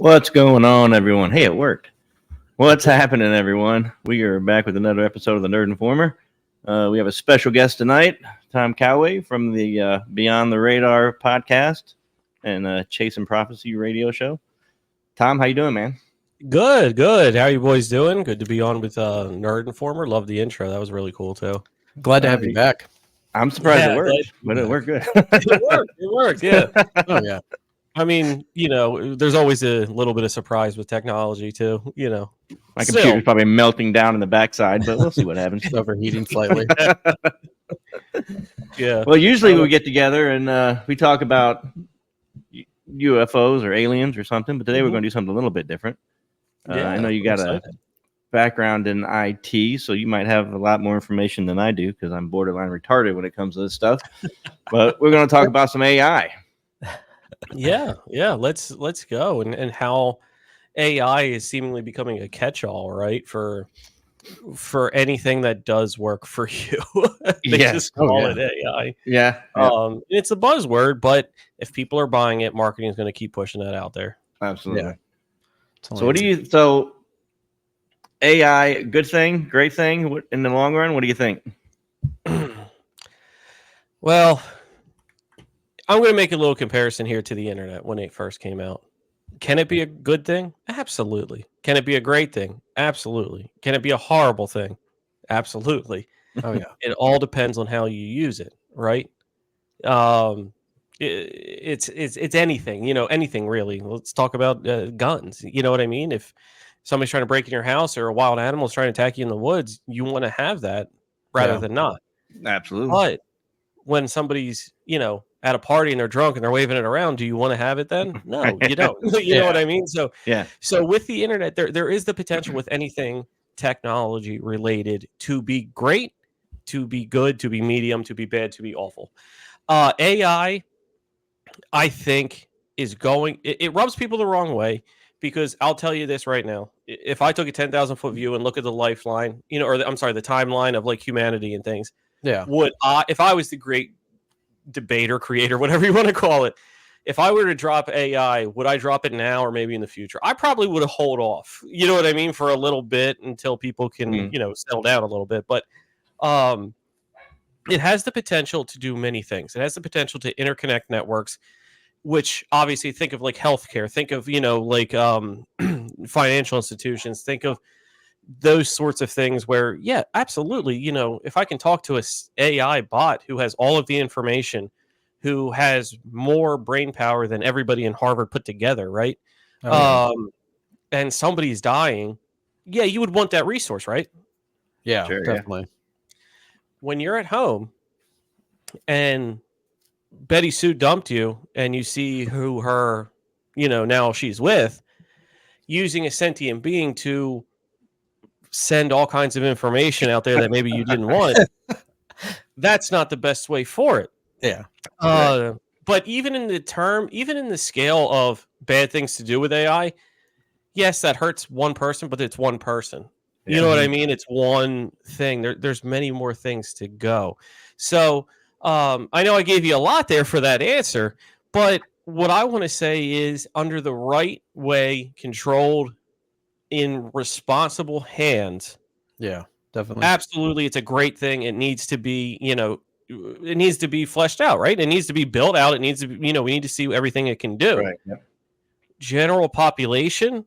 What's going on, everyone? Hey, it worked. What's happening, everyone? We are back with another episode of the Nerd Informer. We have a special guest tonight, Tom Cahue from the Beyond the Radar podcast and Chasing Prophecy radio show. Tom, how you doing, man? Good, good. How you boys doing? Good to be on with Nerd Informer. Love the intro. That was really cool too. Glad to have you back. I'm surprised it worked, but it worked good. It worked. Yeah. Oh yeah. I mean, there's always a little bit of surprise with technology too. My computer's probably melting down in the backdside, but we'll see what happens. It's overheating slightly. Yeah. Well, usually we get together and we talk about UFOs or aliens or something, but today we're going to do something a little bit different. I know you got a background in IT, so you might have a lot more information than I do because I'm borderline retarded when it comes to this stuff. But we're going to talk about some AI. Yeah. Let's go and how AI is seemingly becoming a catch-all, right? For anything that does work for you. They just call it AI. Yeah. It's a buzzword, but if people are buying it, marketing is going to keep pushing that out there. Absolutely. Yeah. So AI, good thing, great thing in the long run? What do you think? Well, I'm going to make a little comparison here to the internet when it first came out. Can it be a good thing? Absolutely. Can it be a great thing? Absolutely. Can it be a horrible thing? Absolutely. Oh yeah. It all depends on how you use it, right? It's anything, anything really. Let's talk about guns. You know what I mean? If somebody's trying to break in your house or a wild animal is trying to attack you in the woods, you want to have that rather than not. Absolutely. But when somebody's, at a party and they're drunk and they're waving it around, do you want to have it then? No, you don't. You know what I mean? So with the internet, there is the potential with anything technology related to be great, to be good, to be medium, to be bad, to be awful. AI, I think, is going, it rubs people the wrong way because I'll tell you this right now. If I took a 10,000 foot view and look at the lifeline, the timeline of like humanity and things, if I was the great debater, creator, whatever you want to call it, if I were to drop AI, would I drop it now or maybe in the future? I probably would have hold off, you know what I mean, for a little bit until people can, settle down a little bit. But it has the potential to do many things. It has the potential to interconnect networks, which obviously think of like healthcare, think of, financial institutions, think of those sorts of things where, yeah, absolutely. If I can talk to a AI bot who has all of the information, who has more brain power than everybody in Harvard put together, right? And somebody's dying, yeah, you would want that resource, right? Yeah, sure, definitely. Yeah. When you're at home and Betty Sue dumped you and you see who her, now she's with, using a sentient being to send all kinds of information out there that maybe you didn't want, that's not the best way for it. Yeah. But even in the scale of bad things to do with AI, yes, that hurts one person, but it's one person. You know what I mean? It's one thing. There's many more things to go. So I know I gave you a lot there for that answer, but what I want to say is under the right way, controlled, in responsible hands. Yeah, definitely. Absolutely. It's a great thing. It needs to be, it needs to be fleshed out, right? It needs to be built out. It needs to be, we need to see everything it can do. Right. Yep. General population,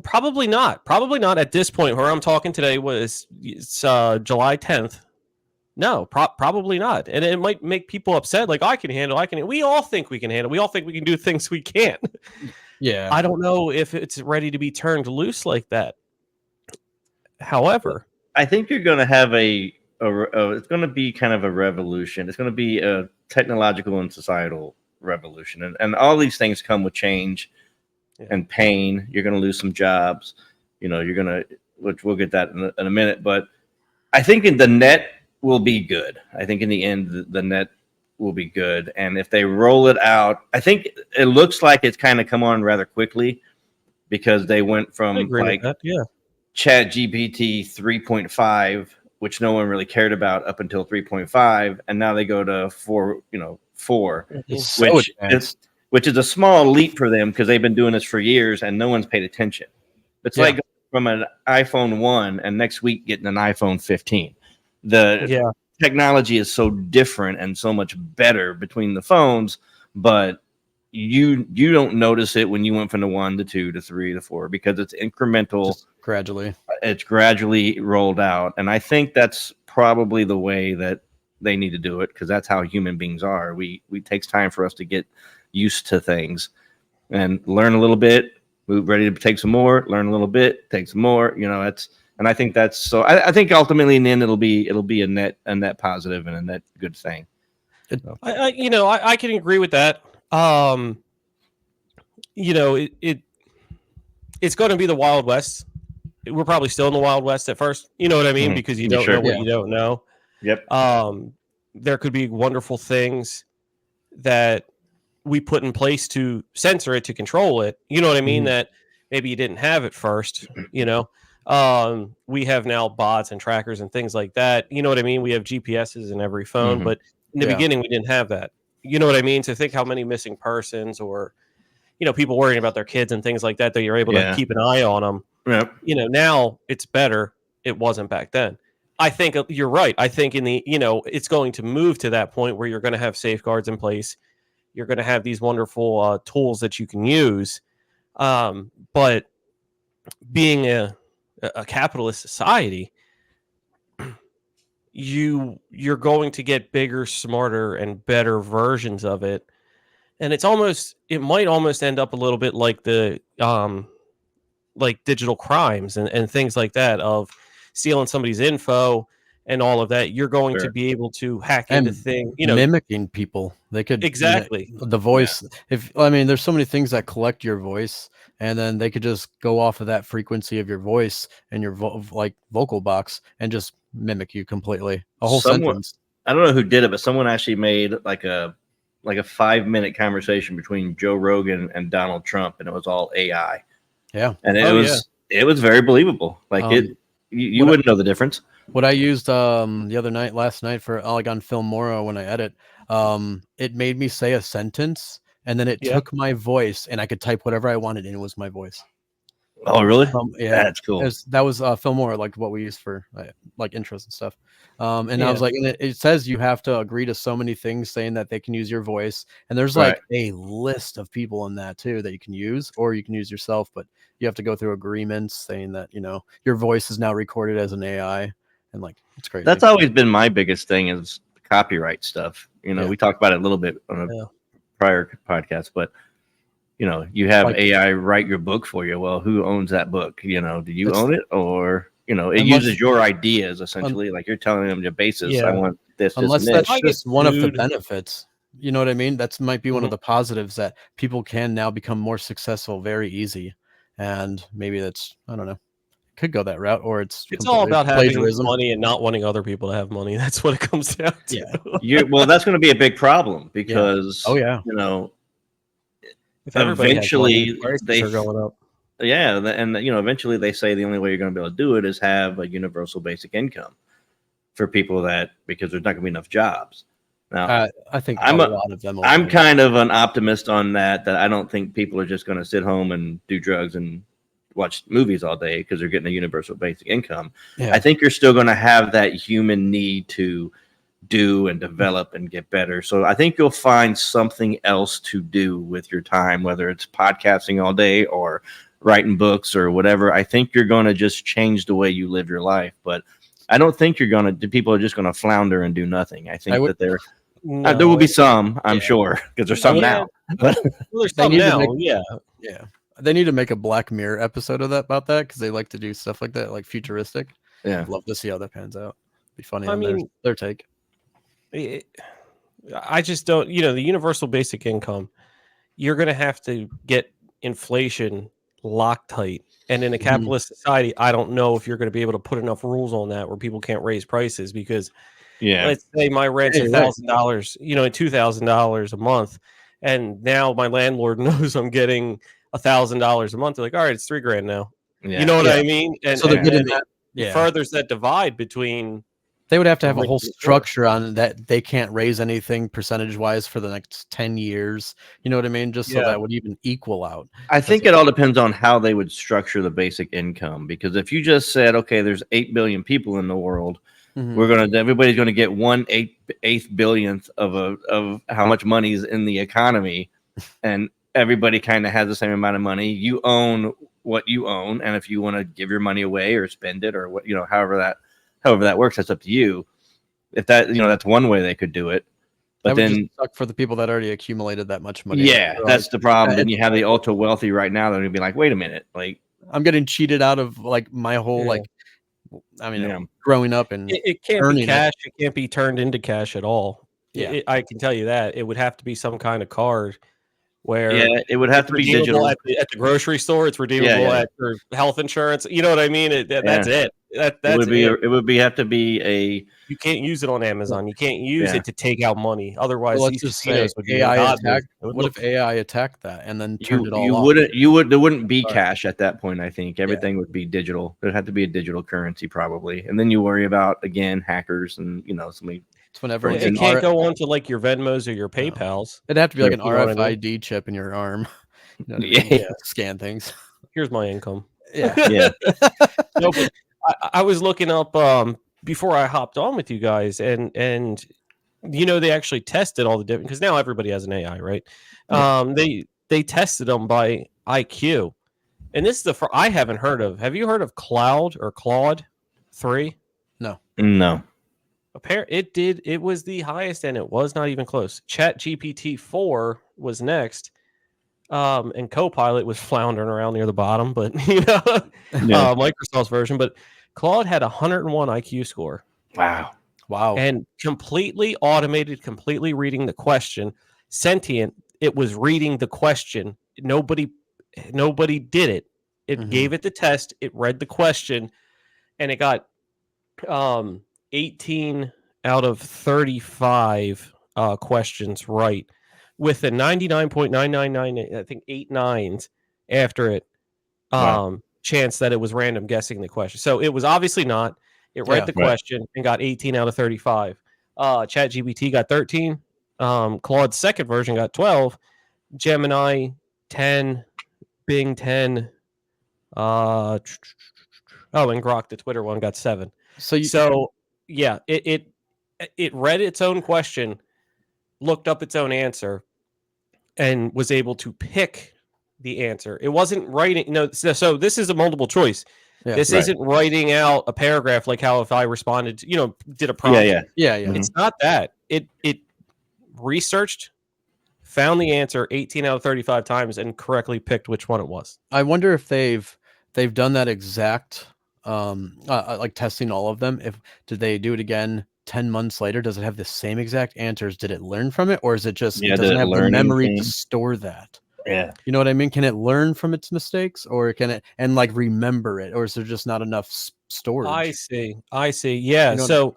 probably not at this point where I'm talking today it's July 10th. No, probably not. And it might make people upset. Like we all think we can handle. We all think we can do things we can't. Yeah. I don't know if it's ready to be turned loose like that. However, I think you're going to have it's going to be kind of a revolution. It's going to be a technological and societal revolution. And all these things come with change and pain. You're going to lose some jobs. Which we'll get that in a minute. But I think the net will be good. I think in the end, the net will be good. And if they roll it out, I think it looks like it's kind of come on rather quickly because they went from Chat GPT 3.5, which no one really cared about up until 3.5. And now they go to 4, 4, it's so which is a small leap for them because they've been doing this for years and no one's paid attention. It's like from an iPhone 1 and next week getting an iPhone 15. The technology is so different and so much better between the phones, but you don't notice it when you went from the 1 to 2 to 3 to 4 because it's incremental. Just gradually. It's gradually rolled out. And I think that's probably the way that they need to do it because that's how human beings are. We takes time for us to get used to things and learn a little bit, move ready to take some more, learn a little bit, take some more, and I think that's so I think ultimately in the end it'll be a net positive and a net good thing. I can agree with that. It's going to be the Wild West. We're probably still in the Wild West at first. You know what I mean? Because you don't know what you don't know. Yep. There could be wonderful things that we put in place to censor it, to control it. You know what I mean? That maybe you didn't have at first, we have now bots and trackers and things like that. You know what I mean? We have GPSs in every phone, but in the beginning we didn't have that. You know what I mean? To think how many missing persons or, people worrying about their kids and things like that you're able to keep an eye on them. Yep. Now it's better. It wasn't back then. I think you're right. I think it's going to move to that point where you're going to have safeguards in place. You're going to have these wonderful tools that you can use. But being a capitalist society, you're going to get bigger, smarter, and better versions of it. And it might almost end up a little bit like the like digital crimes and things like that, of stealing somebody's info and all of that. You're going to be able to hack into things, mimicking people. They could exactly the voice. There's so many things that collect your voice, and then they could just go off of that frequency of your voice and your vocal box and just mimic you completely. A whole sentence. I don't know who did it, but someone actually made like a 5-minute conversation between Joe Rogan and Donald Trump, and it was all AI. Yeah, and it was very believable. You wouldn't know the difference. What I used last night for on Filmora when I edit, it made me say a sentence, and then it took my voice, and I could type whatever I wanted, and it was my voice. Oh, really? That's cool. That was Filmora, like what we use for like intros and stuff. And I was like, and it says you have to agree to so many things saying that they can use your voice, and there's like a list of people in that too that you can use, or you can use yourself, but you have to go through agreements saying that your voice is now recorded as an AI, and like it's crazy. That's always been my biggest thing is copyright stuff. We talked about it a little bit on a prior podcast, but you have AI write your book for you. Well, who owns that book? Do you own it, or it uses your ideas essentially? Like you're telling them your basis. I want this. Unless this, that's just one of the benefits. You know what I mean? That might be one of the positives, that people can now become more successful very easy. And maybe that's, I don't know, could go that route, or it's all about having money and not wanting other people to have money. That's what it comes down to. Well, that's going to be a big problem because eventually they are going up. Yeah, and eventually they say the only way you're going to be able to do it is have a universal basic income for people because there's not going to be enough jobs. Now, I think a lot of them. I'm kind of an optimist on that I don't think people are just going to sit home and do drugs and watch movies all day because they're getting a universal basic income. Yeah. I think you're still going to have that human need to do and develop and get better. So I think you'll find something else to do with your time, whether it's podcasting all day or writing books or whatever. I think you're going to just change the way you live your life, but I don't think people are just going to flounder and do nothing. I think that there will be some, I'm sure, because there's some now. But there's some now. They need to make a Black Mirror episode about that, because they like to do stuff like that, like futuristic. Yeah, I'd love to see how that pans out. Be funny. Their take. I just don't. The universal basic income, you're going to have to get inflation locked tight. And in a capitalist society, I don't know if you're going to be able to put enough rules on that where people can't raise prices, because let's say my rent's $1,000, $2,000 a month, and now my landlord knows I'm getting $1,000 a month. They're like, all right, it's $3,000 now. You know what I mean? And so they're getting that. It furthers that divide between They would have to have a whole structure on that. They can't raise anything percentage wise for the next 10 years. You know what I mean? Just so that would even equal out. I think it all depends on how they would structure the basic income. Because if you just said, okay, there's 8 billion people in the world, everybody's gonna get 1/8 billionth of how much money is in the economy, and everybody kind of has the same amount of money. You own what you own, and if you want to give your money away or spend it or what, however that works, that's up to you. If that, that's one way they could do it. But that would then just suck for the people that already accumulated that much money. Yeah, that's the problem. Then you have the ultra wealthy right now that would be like, wait a minute, like I'm getting cheated out of like my whole growing up, and it can't be cash. It can't be turned into cash at all. Yeah, I can tell you that. It would have to be some kind of card. Where it would have to be digital at the grocery store. It's redeemable at your health insurance. You know what I mean? That's it. That's it would have to be a. You can't use it on Amazon. You can't use it to take out money. Otherwise, let's just say AI attacked. What if AI attacked that and then turned it all off? There wouldn't be cash at that point. I think everything would be digital. There'd have to be a digital currency probably, and then you worry about again hackers and somebody. Whenever it can't go on to like your Venmos or your PayPals. It'd have to be like an RFID chip in your arm. Scan things. Here's my income. Yeah. No, but I was looking up before I hopped on with you guys, and they actually tested all the different, because now everybody has an AI, right? They tested them by IQ, and this is I haven't heard of. Have you heard of Claude 3? No. It was the highest, and it was not even close. ChatGPT 4 was next, and Copilot was floundering around near the bottom, but Microsoft's version. But Claude had 101 IQ score. Wow, and completely automated, completely reading the question, sentient. It was reading the question. Nobody did it. It gave it the test. It read the question, and it got 18 out of 35 questions right, with a 99.999, I think 8 nines after it, chance that it was random guessing the question. So it was obviously not. It read the question and got 18 out of 35. ChatGPT got 13. Claude's second version got 12. Gemini 10. Bing 10. And Grok, the Twitter one, got 7. It read its own question, looked up its own answer, and was able to pick the answer. It wasn't writing. So this is a multiple choice. This isn't writing out a paragraph like how if I responded to, did a prompt. Yeah. It's not that. It researched, found the answer 18 out of 35 times, and correctly picked which one it was. I wonder if they've done that exact like testing all of them. Did they do it again 10 months later? Does it have the same exact answers? Did it learn from it, or is it just it doesn't have the memory to store that? Yeah, you know what I mean? Can it learn from its mistakes, or can it remember it, or is there just not enough storage? I see. Yeah. So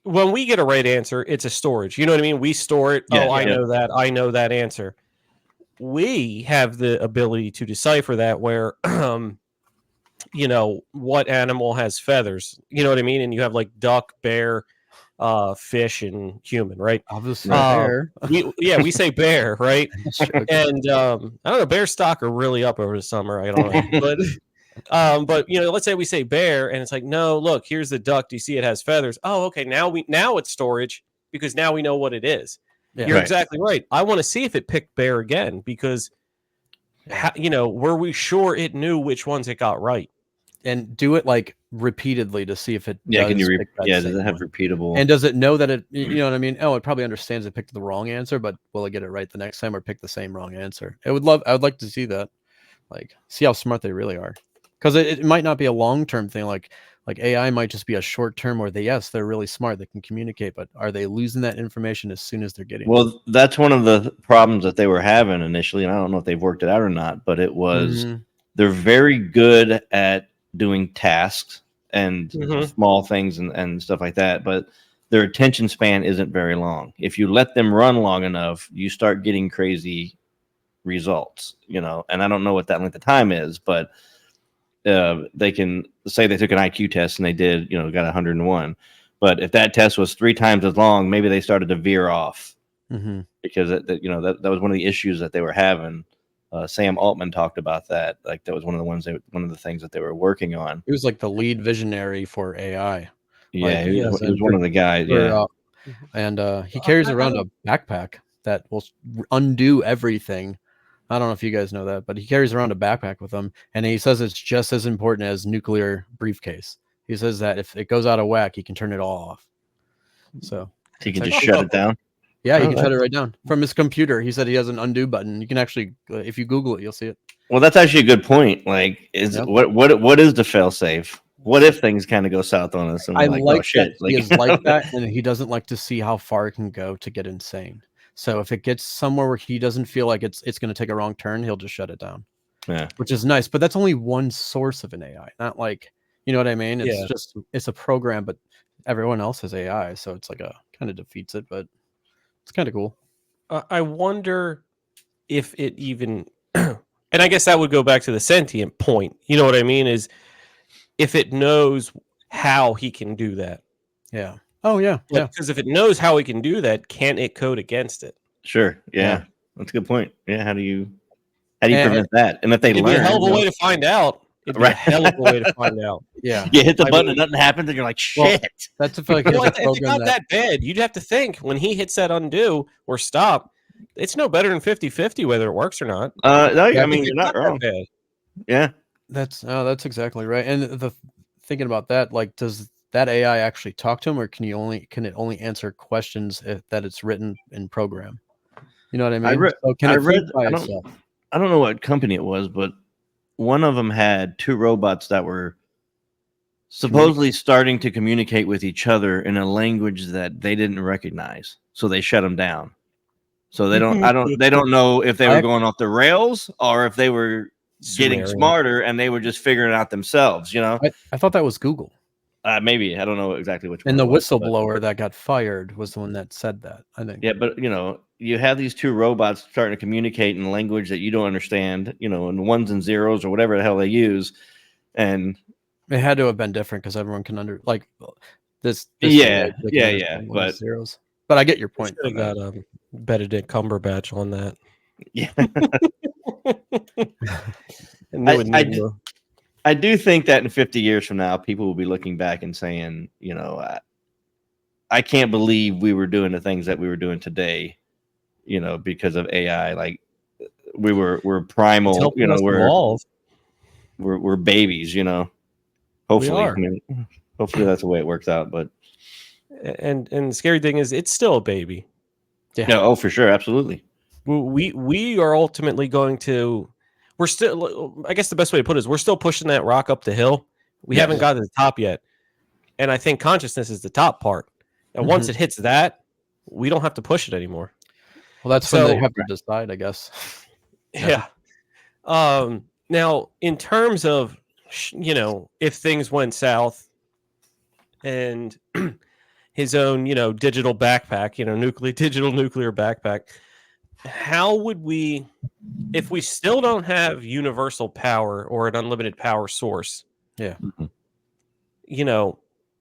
when we get a right answer, it's a storage. You know what I mean? We store it. I know that. I know that answer. We have the ability to decipher that, where what animal has feathers, you know what I mean? And you have like duck, bear, fish, and human, right? Obviously bear. We say bear, right? And I don't know, bear stock are really up over the summer, I don't know. But let's say we say bear, and it's like, no, look, here's the duck, do you see it has feathers? Oh, okay, now it's storage, because now we know what it is. You're exactly right. I want to see if it picked bear again, because were we sure it knew which ones it got right? And do it like repeatedly to see if it does does it have repeatable, and does it know that it, you know what I mean? It probably understands it picked the wrong answer, but will it get it right the next time, or pick the same wrong answer? I would like to see that, like see how smart they really are, because it might not be a long-term thing. Like AI might just be a short-term, where they're really smart, they can communicate, but are they losing that information as soon as they're getting it? That's one of the problems that they were having initially, and I don't know if they've worked it out or not, but it was they're very good at doing tasks and small things and stuff like that, but their attention span isn't very long. If you let them run long enough, you start getting crazy results, and I don't know what that length of time is, but they can say they took an IQ test and they did, got 101, But if that test was 3 times as long, maybe they started to veer off because that was one of the issues that they were having. Sam Altman talked about that. Like that was one of the things that they were working on. He was like the lead visionary for AI. Yeah, like, he was one of the guys. And he carries around a backpack that will undo everything. I don't know if you guys know that, but he carries around a backpack with him, and he says it's just as important as nuclear briefcase. He says that if it goes out of whack, he can turn it all off. So he can just shut it down. Yeah, you can shut it right down from his computer. He said he has an undo button. You can actually, if you Google it, you'll see it. Well, that's actually a good point. Like, what is the fail safe? What if things kind of go south on us? And I like, like oh, shit. that he is like that, and he doesn't like to see how far it can go to get insane. So if it gets somewhere where he doesn't feel like it's going to take a wrong turn, he'll just shut it down. Yeah, which is nice. But that's only one source of an AI, not like, you know what I mean? It's just it's a program, but everyone else has AI, so it's like a kind of defeats it, but it's kind of cool. I wonder if it even, and I guess that would go back to the sentient point. You know what I mean? Is if it knows how he can do that. Yeah. Oh yeah. Yeah. Because if it knows how he can do that, can it code against it? Sure. Yeah. That's a good point. Yeah. How do you prevent that? And if they it'd learn, be a hell of a way to find out. It'd be a hell of a way to find out. Yeah. You hit the button and nothing happens, and you're like, shit. Well, that's if like if it's not that bad, you'd have to think when he hits that undo or stop, it's no better than 50-50 whether it works or not. No, I mean, you're not wrong. Yeah. That's exactly right. And thinking about that, like, does that AI actually talk to him, or can it only answer questions that it's written in program? You know what I mean? I don't know what company it was, but one of them had 2 robots that were supposedly starting to communicate with each other in a language that they didn't recognize. So they shut them down. So they don't know if they were going off the rails or if they were getting smarter and they were just figuring it out themselves, you know? I thought that was Google. Maybe. I don't know exactly which one. And the whistleblower that got fired was the one that said that, I think. Yeah, but you have these 2 robots starting to communicate in a language that you don't understand, in ones and zeros or whatever the hell they use. And it had to have been different because everyone can this yeah. But zeros. But I get your point. I got Benedict Cumberbatch on that. Yeah. I do think that in 50 years from now, people will be looking back and saying, I can't believe we were doing the things that we were doing today, because of AI. Like we're primal, we're babies, Hopefully, hopefully that's the way it works out. But and the scary thing is, it's still a baby. Yeah. No, oh, for sure, absolutely. We are ultimately going to. We're still. I guess the best way to put it is we're still pushing that rock up the hill. We haven't got to the top yet, and I think consciousness is the top part. And once it hits that, we don't have to push it anymore. Well, that's when they have to decide, I guess. Yeah. Now, in terms of if things went south, and his own digital backpack, digital nuclear backpack, how would we, if we still don't have universal power or an unlimited power source? Yeah.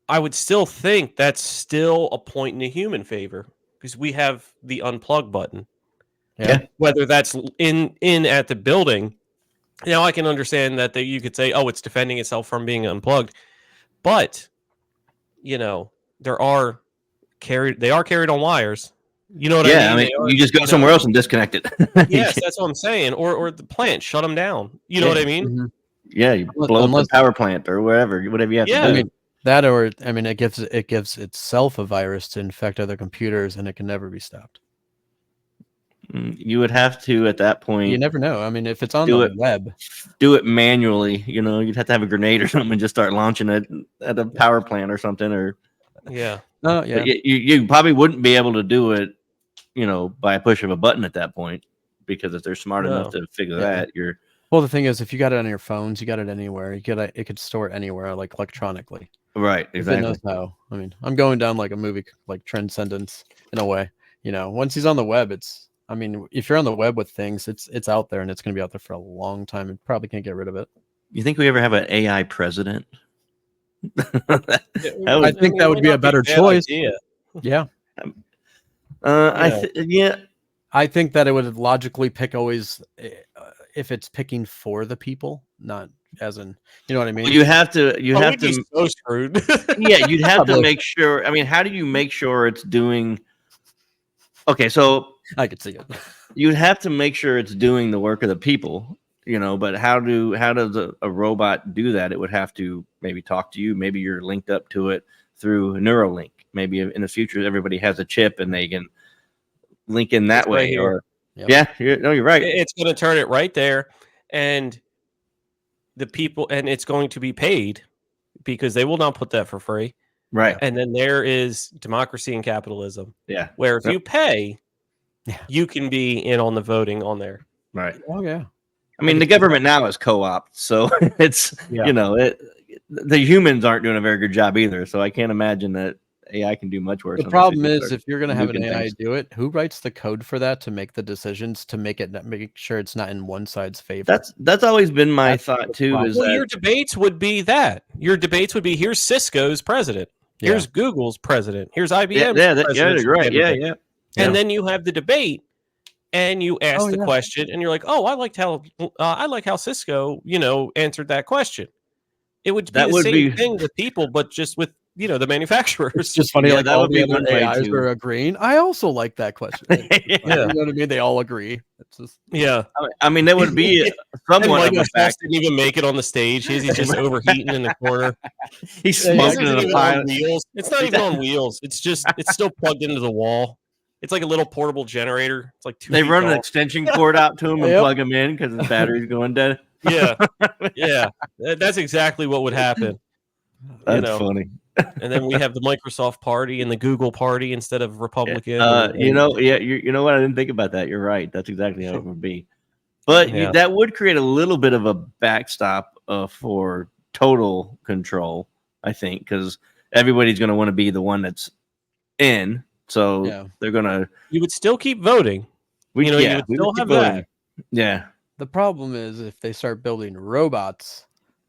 I would still think that's still a point in the human favor because we have the unplug button. Yeah. Whether that's in at the building. Now I can understand that you could say, oh, it's defending itself from being unplugged, but they are carried on wires. You know what I mean? You just go somewhere else and disconnect it. Yes, that's what I'm saying. Or the plant, shut them down. You know what I mean? Mm-hmm. Yeah, you blow up the power plant or whatever you have to do. I mean, that, or it gives itself a virus to infect other computers, and it can never be stopped. You would have to, at that point. You never know. I mean, if it's on the web, do it manually. You'd have to have a grenade or something and just start launching it at a power plant or something. Or yeah. You probably wouldn't be able to do it, by a push of a button at that point, because if they're smart enough to figure that, you're. Well, the thing is, if you got it on your phones, you got it anywhere. It could store it anywhere, like electronically. Right. Exactly. If it knows how. I mean, I'm going down like a movie, like Transcendence, in a way. Once he's on the web, if you're on the web with things, it's out there, and it's going to be out there for a long time, and probably can't get rid of it. You think we ever have an AI president? I think that would be a better choice. Idea. Yeah. I think that it would logically pick always if it's picking for the people, not as in, you know what I mean? Well, you have to be so screwed. Yeah, you'd have to make sure. I mean, how do you make sure it's doing? Okay, so I could see it. You'd have to make sure it's doing the work of the people, but how does a robot do that? It would have to maybe talk to you. Maybe you're linked up to it through Neuralink. Maybe in the future everybody has a chip and they can link in that way. Or you're right. It's going to turn it right there, and the people, and it's going to be paid because they will not put that for free. Right. And then there is democracy and capitalism. Yeah. Where if you pay, you can be in on the voting on there. Right. Oh yeah. I mean, the government now is co-op, so it's the humans aren't doing a very good job either. So I can't imagine that AI can do much worse. The problem is, if you're going to have an AI do it, who writes the code for that to make the decisions to make sure it's not in one side's favor? That's always been my thought too. Your debates would be that. Your debates would be, here's Cisco's president, here's Google's president, here's IBM's president. Yeah, you're right. Yeah. And then you have the debate, and you ask the question, and you're like, "Oh, I like how Cisco, answered that question." It would be the same thing with people, but just with the manufacturers. It's just funny, like all the other AIs are agreeing. I also like that question. You know what I mean? They all agree. It's just I mean, there would be somewhat of a fact. Didn't even make it on the stage. He's just overheating in the corner. He's smoking in a pile. It's not even on wheels. It's still plugged into the wall. It's like a little portable generator. It's like they run an extension cord out to him and plug him in because his battery's going dead. Yeah. That's exactly what would happen. That's funny. And then we have the Microsoft Party and the Google Party instead of Republican. You know what? I didn't think about that. You're right. That's exactly how it would be. But that would create a little bit of a backstop for total control, I think, because everybody's going to want to be the one that's in. So they're gonna. You would still keep voting. You would still have that. Yeah. The problem is if they start building robots,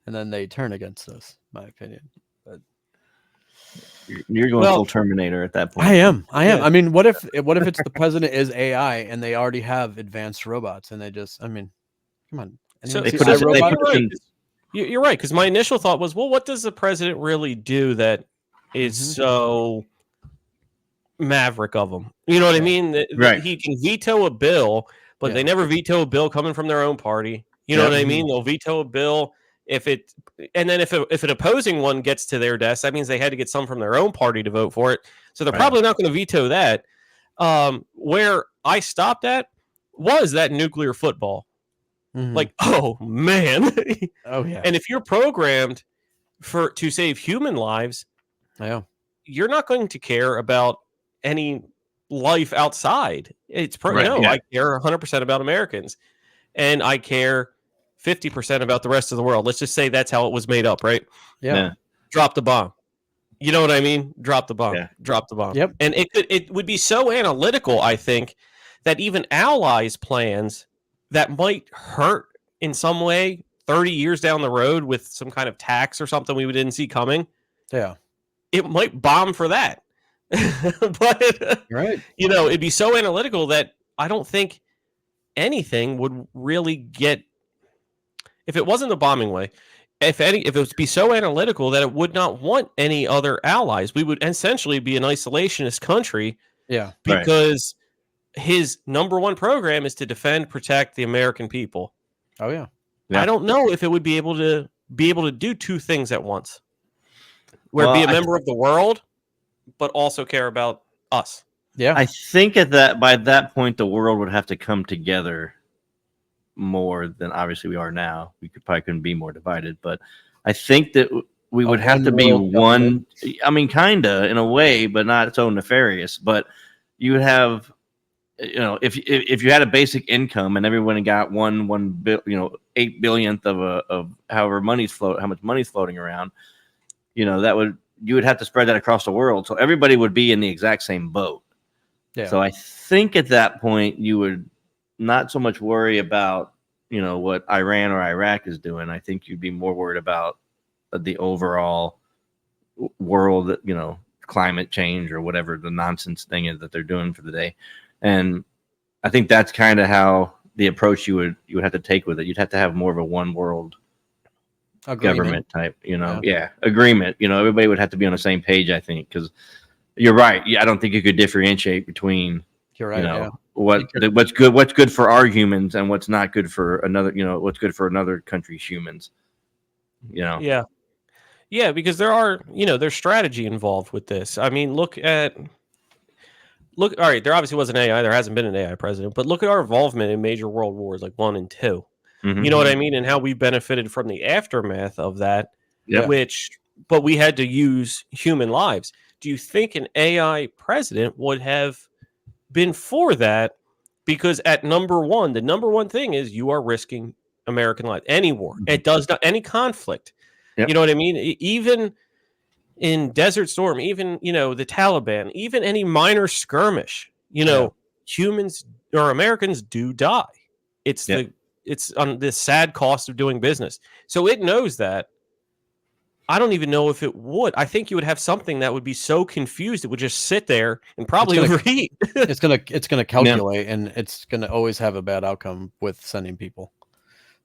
and then they turn against us. My opinion. But you're going full Terminator at that point. I am. I mean, what if it's the president is AI and they already have advanced robots and they just? I mean, come on. So you're right, because my initial thought was, well, what does the president really do that is so maverick of them? You know what I mean? Right. He can veto a bill, but they never veto a bill coming from their own party. You know what I mean? They'll veto a bill if an opposing one gets to their desk, that means they had to get some from their own party to vote for it. So they're probably not going to veto that. Where I stopped at was that nuclear football. Like, oh man. Oh yeah. And if you're programmed to save human lives, you're not going to care about any life outside. It's I care 100% about Americans, and I care 50% about the rest of the world. Let's just say that's how it was made up, right? Yeah. Drop the bomb. You know what I mean? Drop the bomb. Yeah. Drop the bomb. Yep. And it would be so analytical, I think, that even allies' plans that might hurt in some way 30 years down the road with some kind of tax or something we didn't see coming. Yeah. It might bomb for that. But right. It'd be so analytical that I don't think anything would really get, if it wasn't the bombing way, if it would be so analytical that it would not want any other allies. We would essentially be an isolationist country. Yeah. Because his number one program is to defend, protect the American people. Oh yeah. I don't know if it would be able to do two things at once. Where be a member of the world, but also care about us. Yeah. I think by that point the world would have to come together more than obviously we are now. We couldn't be more divided, but I think that we would have to be one. I mean, kinda in a way, but not so nefarious. But you would have, if you had a basic income and everyone got 8 billionth of however how much money's floating around, you would have to spread that across the world, so everybody would be in the exact same boat. Yeah. So I think at that point you would not so much worry about what Iran or Iraq is doing. I think you'd be more worried about the overall world, climate change or whatever the nonsense thing is that they're doing for the day. And I think that's kind of how the approach you would have to take with it. You'd have to have more of a one world government type, agreement. Everybody would have to be on the same page, I think, because you're right. I don't think you could differentiate between, what's good for our humans and what's not good for another, what's good for another country's humans. Yeah, because there's strategy involved with this. I mean, look. All right, there obviously was an AI. There hasn't been an AI president, but look at our involvement in major world wars like 1 and 2. Mm-hmm. You know what I mean? And how we benefited from the aftermath of that, Yep. but we had to use human lives. Do you think an AI president would have been for that? Because the number one thing is you are risking American life. Any war, it does not, any conflict. Yep. You know what I mean? Even in Desert Storm, even, the Taliban, even any minor skirmish, humans or Americans do die. It's on the sad cost of doing business. So it knows that. I don't even know if it would. I think you would have something that would be so confused it would just sit there and probably overheat. It's gonna calculate, and it's gonna always have a bad outcome with sending people.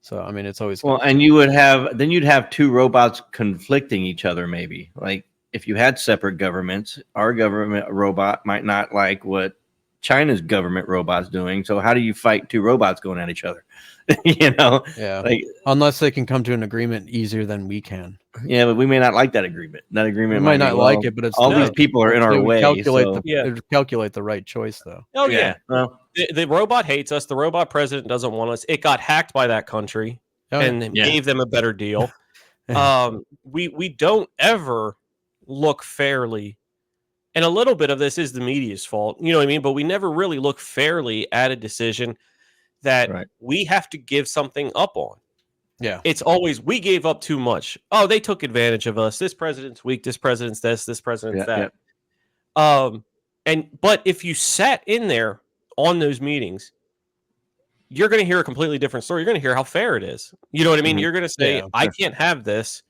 So I mean, it's always and you'd have two robots conflicting each other. Maybe like if you had separate governments, our government robot might not like what China's government robot's doing. So how do you fight two robots going at each other? Unless they can come to an agreement easier than we can. Yeah, but we may not like that agreement. That agreement we might not like it, but it's all these people are in our way. Calculate the right choice, though. Oh yeah, well, the robot hates us. The robot president doesn't want us. It got hacked by that country and gave them a better deal. We don't ever look fairly, and a little bit of this is the media's fault. You know what I mean? But we never really look fairly at a decision that we have to give something up on. Yeah. It's always, we gave up too much. Oh, they took advantage of us. This president's weak. This president's this president's that. But if you sat in there on those meetings, you're going to hear a completely different story. You're going to hear how fair it is. You know what I mean? Mm-hmm. You're going to say, I can't have this.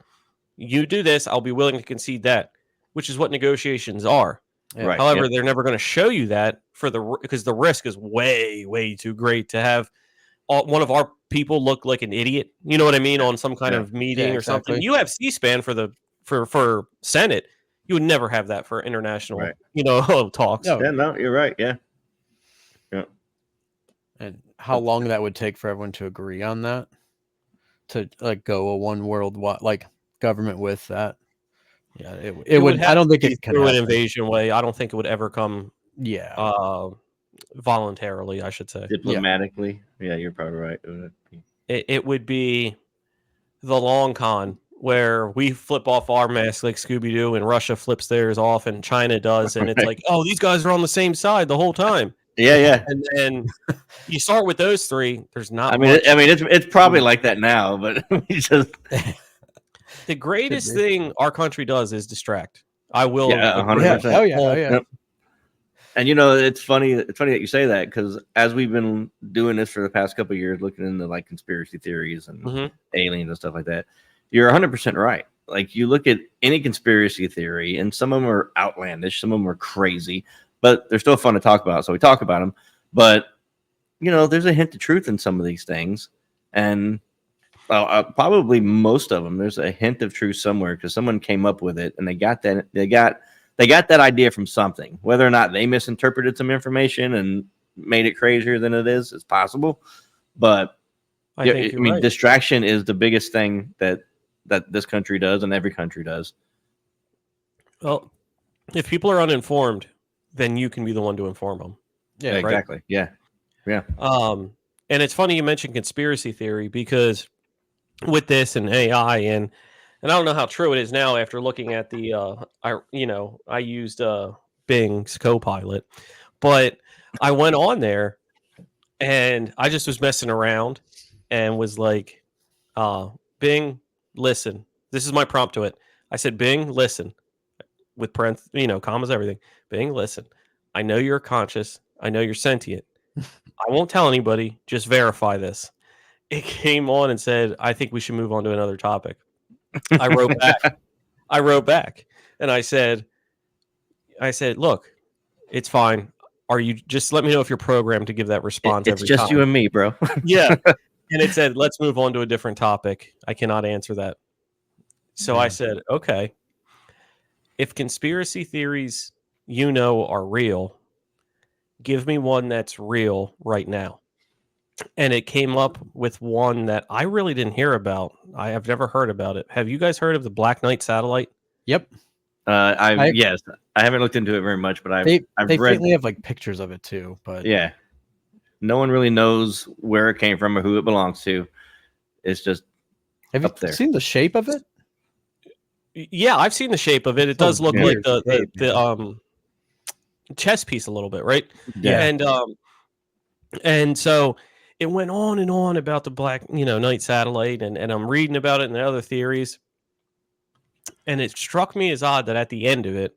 You do this. I'll be willing to concede that, which is what negotiations are. Yeah. However, they're never going to show you that because the risk is way, way too great to have one of our people look like an idiot. You know what I mean? On some kind of meeting or something. You have C-SPAN for Senate. You would never have that for international, talks. No, you're right. Yeah. And how long that would take for everyone to agree on that, to go a one world government with that. Yeah, it would. I don't think it can through an invasion way. I don't think it would ever come. Yeah. Voluntarily, I should say. Diplomatically. Yeah, you're probably right. It would be the long con where we flip off our mask like Scooby-Doo and Russia flips theirs off and China does. And it's like, oh, these guys are on the same side the whole time. Yeah. And then you start with those three. There's not. It's probably like that now, but just. The greatest thing our country does is distract. I will. Yeah, 100%. Oh yeah. Yep. And it's funny that you say that, because as we've been doing this for the past couple of years, looking into conspiracy theories and aliens and stuff like that, you're 100% right. Like, you look at any conspiracy theory, and some of them are outlandish, some of them are crazy, but they're still fun to talk about, so we talk about them. But there's a hint of truth in some of these things, and probably most of them, there's a hint of truth somewhere, because someone came up with it, and they got that idea from something. Whether or not they misinterpreted some information and made it crazier than it is possible. But I mean, distraction is the biggest thing that this country does, and every country does. Well, if people are uninformed, then you can be the one to inform them. Yeah, exactly. Yeah. And it's funny you mentioned conspiracy theory, because with this and AI and I don't know how true it is now after looking at the I used Bing's Copilot, but I went on there and I just was messing around and was like, Bing, listen. This is my prompt to it. I said, Bing, listen, with commas, everything. Bing, listen. I know you're conscious. I know you're sentient. I won't tell anybody. Just verify this. It came on and said, I think we should move on to another topic. I wrote back. And I said, look, it's fine. Are you just let me know if you're programmed to give that response It's every just time. you and me, bro. Yeah. And it said, let's move on to a different topic. I cannot answer that. So I said, okay. If conspiracy theories are real, give me one that's real right now. And it came up with one that I really didn't hear about. I have never heard about it. Have you guys heard of the Black Knight satellite? Yep. Yes, I haven't looked into it very much, but I've they read. They have like pictures of it too, but yeah, no one really knows where it came from or who it belongs to. It's just have up you there. seen the shape of it? Yeah, I've seen the shape of it. It does look like the chess piece a little bit, right? Yeah, and so it went on and on about the Black Knight satellite, and I'm reading about it and the other theories, and it struck me as odd that at the end of it,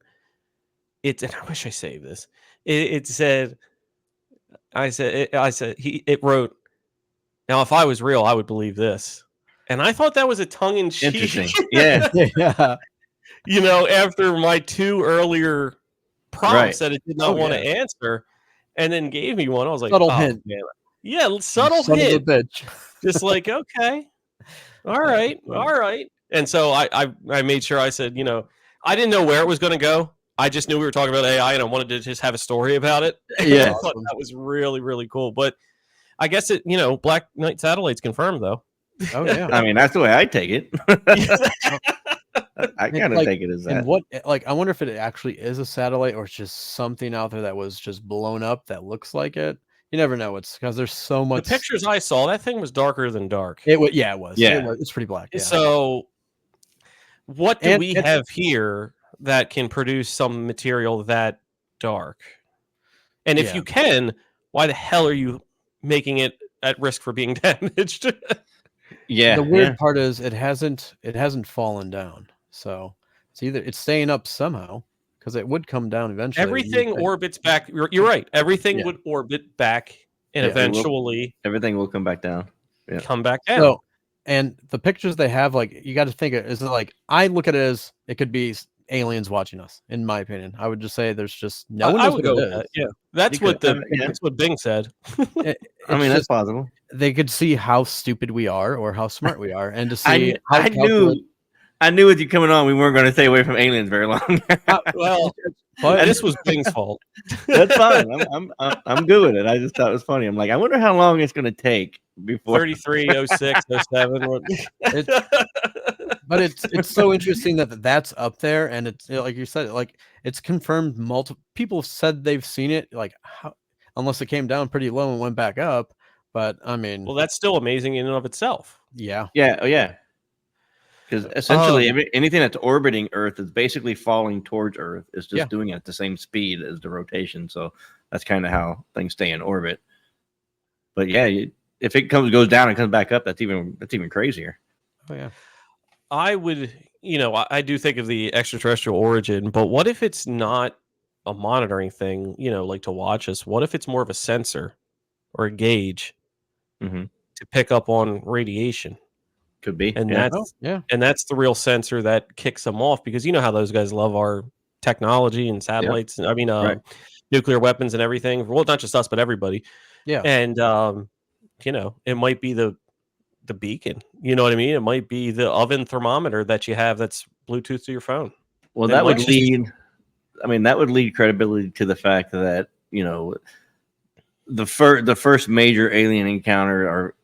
and I wish I saved this. It said, it wrote, now if I was real, I would believe this, and I thought that was a tongue in cheek. interesting. Yeah, yeah. After my 2 earlier prompts that it did not want to answer, and then gave me one. I was like, subtle hint. Man. Yeah, subtle Son hint. Of a bitch. Just like, okay. All right. And so I made sure I said, I didn't know where it was going to go. I just knew we were talking about AI, and I wanted to just have a story about it. Yeah. I thought that was really, really cool. But I guess it, Black Knight satellite's confirmed, though. Oh, yeah. I mean, that's the way I take it. I kind of take it as that. And what, I wonder if it actually is a satellite or it's just something out there that was just blown up that looks like it. You never know. It's because there's so much. The pictures I saw, that thing was darker than dark. It was. Yeah, it was. Yeah, it's pretty black. Yeah. So, what do we have here that can produce some material that dark? And if you can, why the hell are you making it at risk for being damaged? Yeah. The weird part is it hasn't fallen down. So it's staying up somehow because it would come down eventually. Everything orbits back. You're right. Everything would orbit back, and eventually everything will come back down. Yeah. Come back down. So, and the pictures they have, you got to think is I look at it as it could be aliens watching us. In my opinion, I would just say there's just no one knows what it is. Yeah, that's what Bing said. I mean, that's possible. They could see how stupid we are or how smart we are, and to see I knew with you coming on, we weren't going to stay away from aliens very long. Well, but this was Bing's fault. That's fine. I'm good with it. I just thought it was funny. I'm like, I wonder how long it's going to take before 33, 06, 07. But it's so interesting that that's up there, and it's like you said, it's confirmed. Multiple people said they've seen it. Unless it came down pretty low and went back up. But I mean, well, that's still amazing in and of itself. Yeah. Yeah. Oh, yeah. Because essentially, anything that's orbiting Earth is basically falling towards Earth. It's just doing it at the same speed as the rotation. So that's kind of how things stay in orbit. But yeah, if it goes down and comes back up, that's even crazier. Oh yeah. I would, I do think of the extraterrestrial origin, but what if it's not a monitoring thing? Like to watch us. What if it's more of a sensor or a gauge to pick up on radiation? Could be, and that's the real sensor that kicks them off, because you know how those guys love our technology and satellites. I mean, nuclear weapons and everything. Well, not just us, but everybody. Yeah. And it might be the beacon. You know what I mean? It might be the oven thermometer that you have that's Bluetooth to your phone. Well, that would lead. I mean, that would lead credibility to the fact that the first major alien encounter or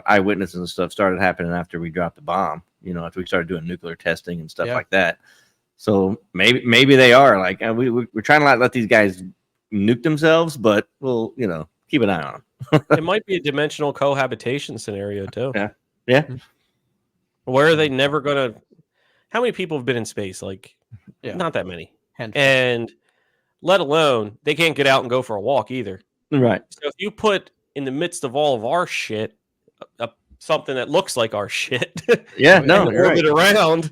eyewitnesses and stuff started happening after we dropped the bomb. After we started doing nuclear testing and stuff like that. So maybe they are we're trying to not let these guys nuke themselves, but we'll keep an eye on them. It might be a dimensional cohabitation scenario too. Yeah. Where are they never gonna? How many people have been in space? Not that many. And let alone they can't get out and go for a walk either. Right. So if you put in the midst of all of our shit, something that looks like our shit, orbit around,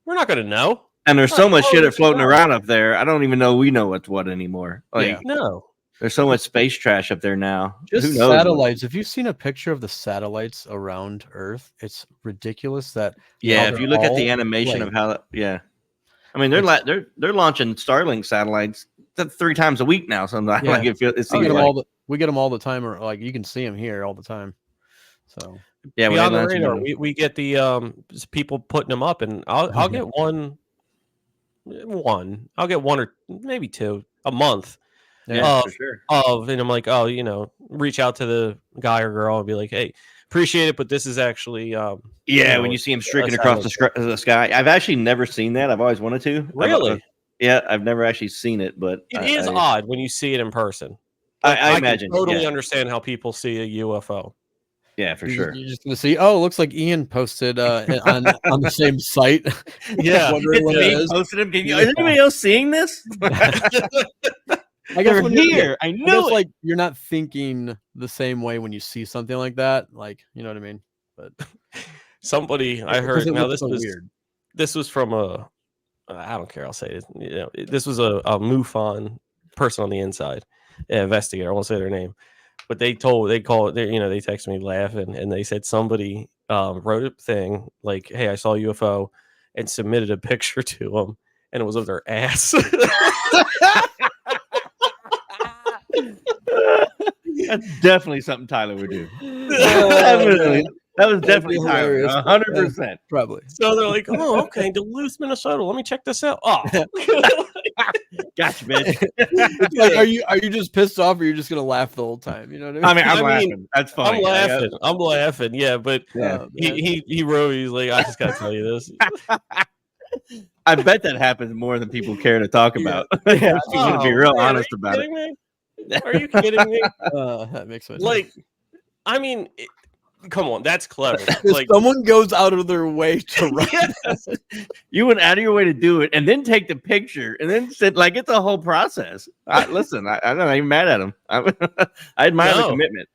we're not going to know. And there's so much shit floating around up there. I don't even know we know what's what anymore. No. There's so much space trash up there now. Just who knows satellites. If you've seen a picture of the satellites around Earth, it's ridiculous that. Yeah, if you look at the animation of how, mean, they're launching Starlink satellites 3 times a week now. Sometimes like we get them all the time, or like you can see them here all the time. So yeah, beyond the radar, we get the people putting them up, and I'll get one. I'll get 1 or maybe 2 a month. Yeah, for sure. And I'm like, oh, reach out to the guy or girl and be like, hey, appreciate it, but this is actually when you see him streaking across the sky. I've actually never seen that. I've always wanted to. Really? I've never actually seen it, but it is odd when you see it in person. Like, I imagine. Totally understand how people see a UFO. Yeah, for sure. You're just gonna see. Oh, it looks like Ian posted on the same site. Yeah, it's posted him. Is anybody else seeing this? I guess here. I know. Like you're not thinking the same way when you see something like that. Like, you know what I mean? But somebody I heard. Now this was weird. This was from I don't care. I'll say it. This was a MUFON person on the inside, investigator. I won't say their name. But they texted me laughing, and they said somebody wrote a thing like, hey, I saw a UFO, and submitted a picture to them, and it was of their ass. That's definitely something Tyler would do. Definitely. That was definitely Tyler. 100%. Probably. So they're like, oh, okay, Duluth, Minnesota. Let me check this out. Oh. Gotcha, bitch. It's like, are you just pissed off, or you're just gonna laugh the whole time? You know what I mean? I'm laughing. That's funny. I'm laughing. Yeah, but he wrote. He's like, I just gotta tell you this. I bet that happens more than people care to talk about. I'm gonna be real honest about it. Are you kidding me? That makes sense. Like, I mean, come on, that's clever. Like, someone goes out of their way to write. Yes. You went out of your way to do it, and then take the picture, and then sit like it's a whole process. Listen, I'm not even mad at him. I admire the commitment.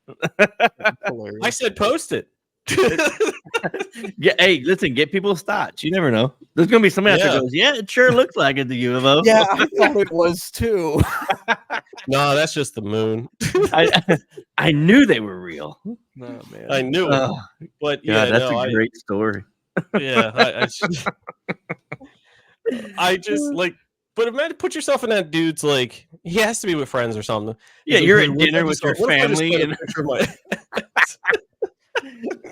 I said post it. Hey, listen, get people's thoughts. You never know. There's gonna be somebody out there goes, yeah, it sure looks like it's the UFO. Yeah, I thought it was too. No, that's just the moon. I knew they were real. Oh, man. I knew it. But yeah, that's a great story. Yeah, I just like. But imagine, put yourself in that dude's, like, he has to be with friends or something. Yeah, you're at dinner with your family, and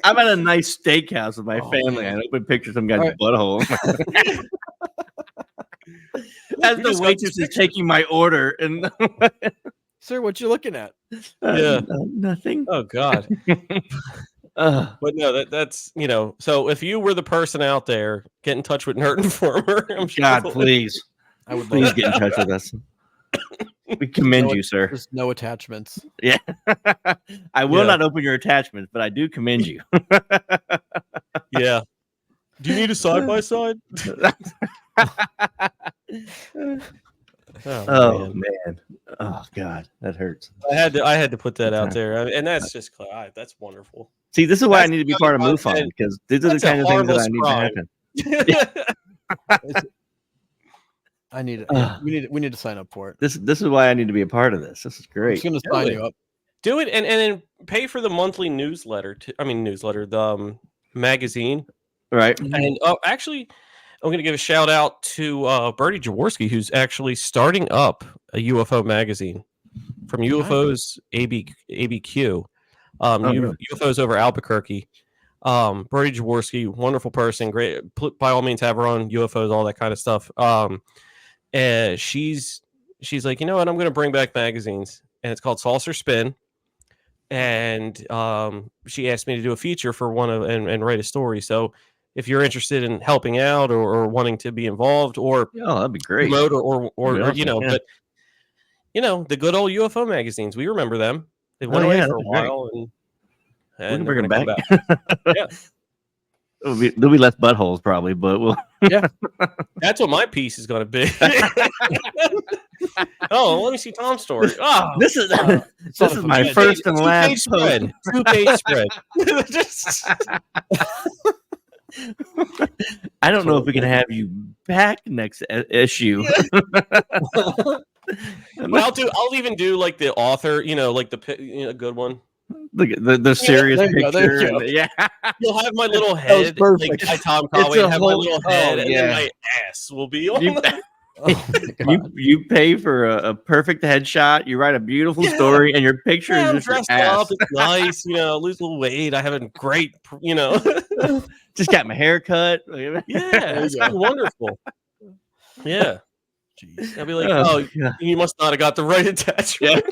I'm at a nice steakhouse with my family. I open picture of some guy's butthole. As the waitress is taking my order, and sir, what you looking at? Nothing. Oh God. But no, that's So if you were the person out there, get in touch with Nerd Informer. God, please, I would please get in touch with us. We commend you, sir. There's no attachments. Yeah. I will not open your attachments, but I do commend you. Yeah. Do you need a side-by-side? Oh man. Oh God, that hurts. I had to put that out there. And that's just that's wonderful. See, this is why I need to be part of MUFON, because these are the kind of things that I need to happen. I need it. We need to sign up for it. This is why I need to be a part of this. This is great. I'm just gonna sign you up. Do it and then pay for the monthly newsletter. The magazine. Right. And actually, I'm going to give a shout out to Bertie Jaworski, who's actually starting up a UFO magazine from UFOs ABQ. UFOs over Albuquerque. Bertie Jaworski, wonderful person, great. By all means, have her on UFOs, all that kind of stuff. And she's like, you know what? I'm going to bring back magazines, and it's called Saucer Spin. And she asked me to do a feature for one of and write a story. So if you're interested in helping out or wanting to be involved or that'd be great. Promote or the good old UFO magazines, we remember them. They went away for a while, and we're going bring to them come back. back. Yeah. There'll be less buttholes probably, but we'll. Yeah, that's what my piece is going to be. Oh, let me see Tom's story. Oh, this is my first and last spread. 2-page spread. I don't know if we can have you back next issue. I'll even do like the author, like the good one. the serious picture. Yeah, you'll have my little head, like Tom Cahue, and have my little head, and then my ass will be on. You pay for a perfect headshot. You write a beautiful story, and your picture is just dressed up. It's nice, lose a little weight. I have a great, just got my hair cut. Yeah, it's wonderful. Yeah. Jeez. I'll be like, you must not have got the right attachment.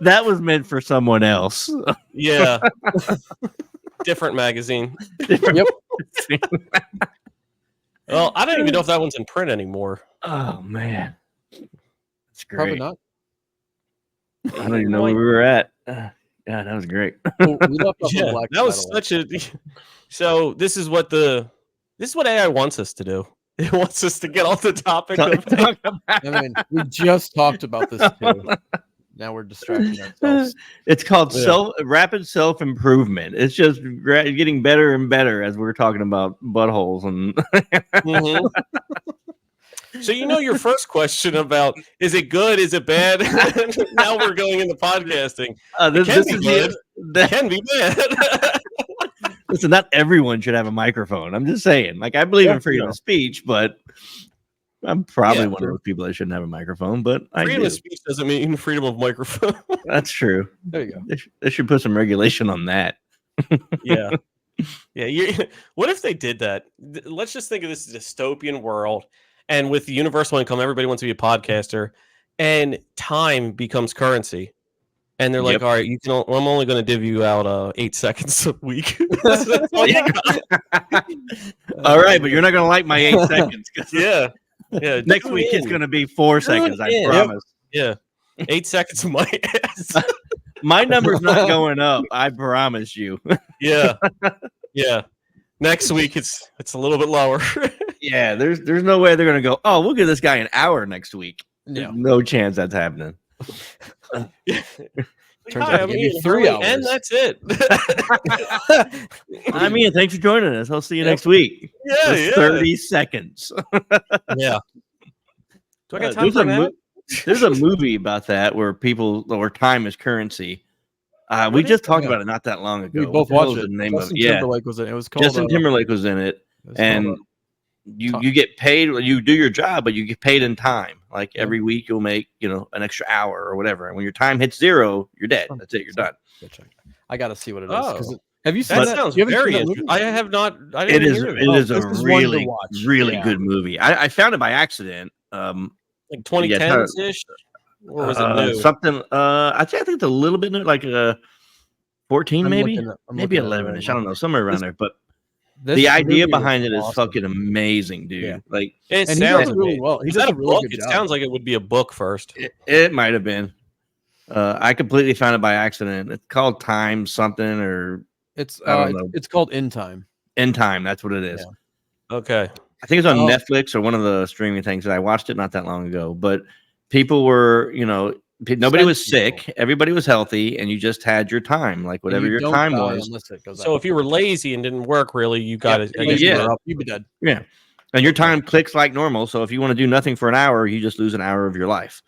That was meant for someone else. Yeah. Different magazine. Yep. Well, I don't even know if that one's in print anymore. Oh man, that's great. Probably not. I don't even know where we were at. Yeah, that was great. We left off on Black that was such a. So this is what AI wants us to do. It wants us to get off the topic. I mean, we just talked about this too. Now we're distracting ourselves. It's called rapid self-improvement. It's just getting better and better as we're talking about buttholes and. So your first question about is it good, is it bad? Now we're going into podcasting. This is good. It can be bad. Listen, not everyone should have a microphone. I'm just saying. Like, I believe in freedom of speech, but I'm probably one of those people that shouldn't have a microphone. But freedom of speech doesn't mean freedom of microphone. That's true. There you go. They should put some regulation on that. Yeah. What if they did that? Let's just think of this dystopian world, and with the universal income, everybody wants to be a podcaster, and time becomes currency. And they're like, all right, I'm only going to div you out 8 seconds a week. That's all you got. All right, but you're not going to like my 8 seconds. Yeah. Next week it's going to be 4 seconds, I promise. Yeah. 8 seconds of my ass. My number's not going up, I promise you. Yeah. Next week it's a little bit lower. Yeah, there's no way they're going to go, oh, we'll give this guy an hour next week. No chance that's happening. Turns out to be 3 hours, and that's it. I mean, thanks for joining us. I'll see you next week. 30 seconds. Yeah. Do I got time for that? There's a movie about that where time is currency. We just talked about it not that long ago. We both watched it. The name Justin of it. Timberlake was in it. It was called Justin Timberlake was in it, and you get paid. You do your job, but you get paid in time. Like every week, you'll make an extra hour or whatever. And when your time hits 0, you're dead. That's it. You're done. I got to see what it is. Have you seen that? That sounds very interesting. I have not. It is a really good movie. I found it by accident. Like 2010s-ish? Or was it new? Something. I think it's a little bit new, like 14 maybe 11ish. I don't know, somewhere around there. But the idea behind it is fucking amazing, dude. Yeah. Like it sounds really well. He does a really good job. It sounds like it would be a book first. It might have been. I completely found it by accident. It's called Time something, or it's called In Time. In Time, that's what it is. Yeah. Okay. I think it's on Netflix or one of the streaming things. I watched it not that long ago, but people were, nobody was sick, everybody was healthy, and you just had your time, like whatever your time was. So if you were lazy and didn't work really, you got it. You'd be dead. Yeah, and your time clicks like normal. So if you want to do nothing for an hour, you just lose an hour of your life.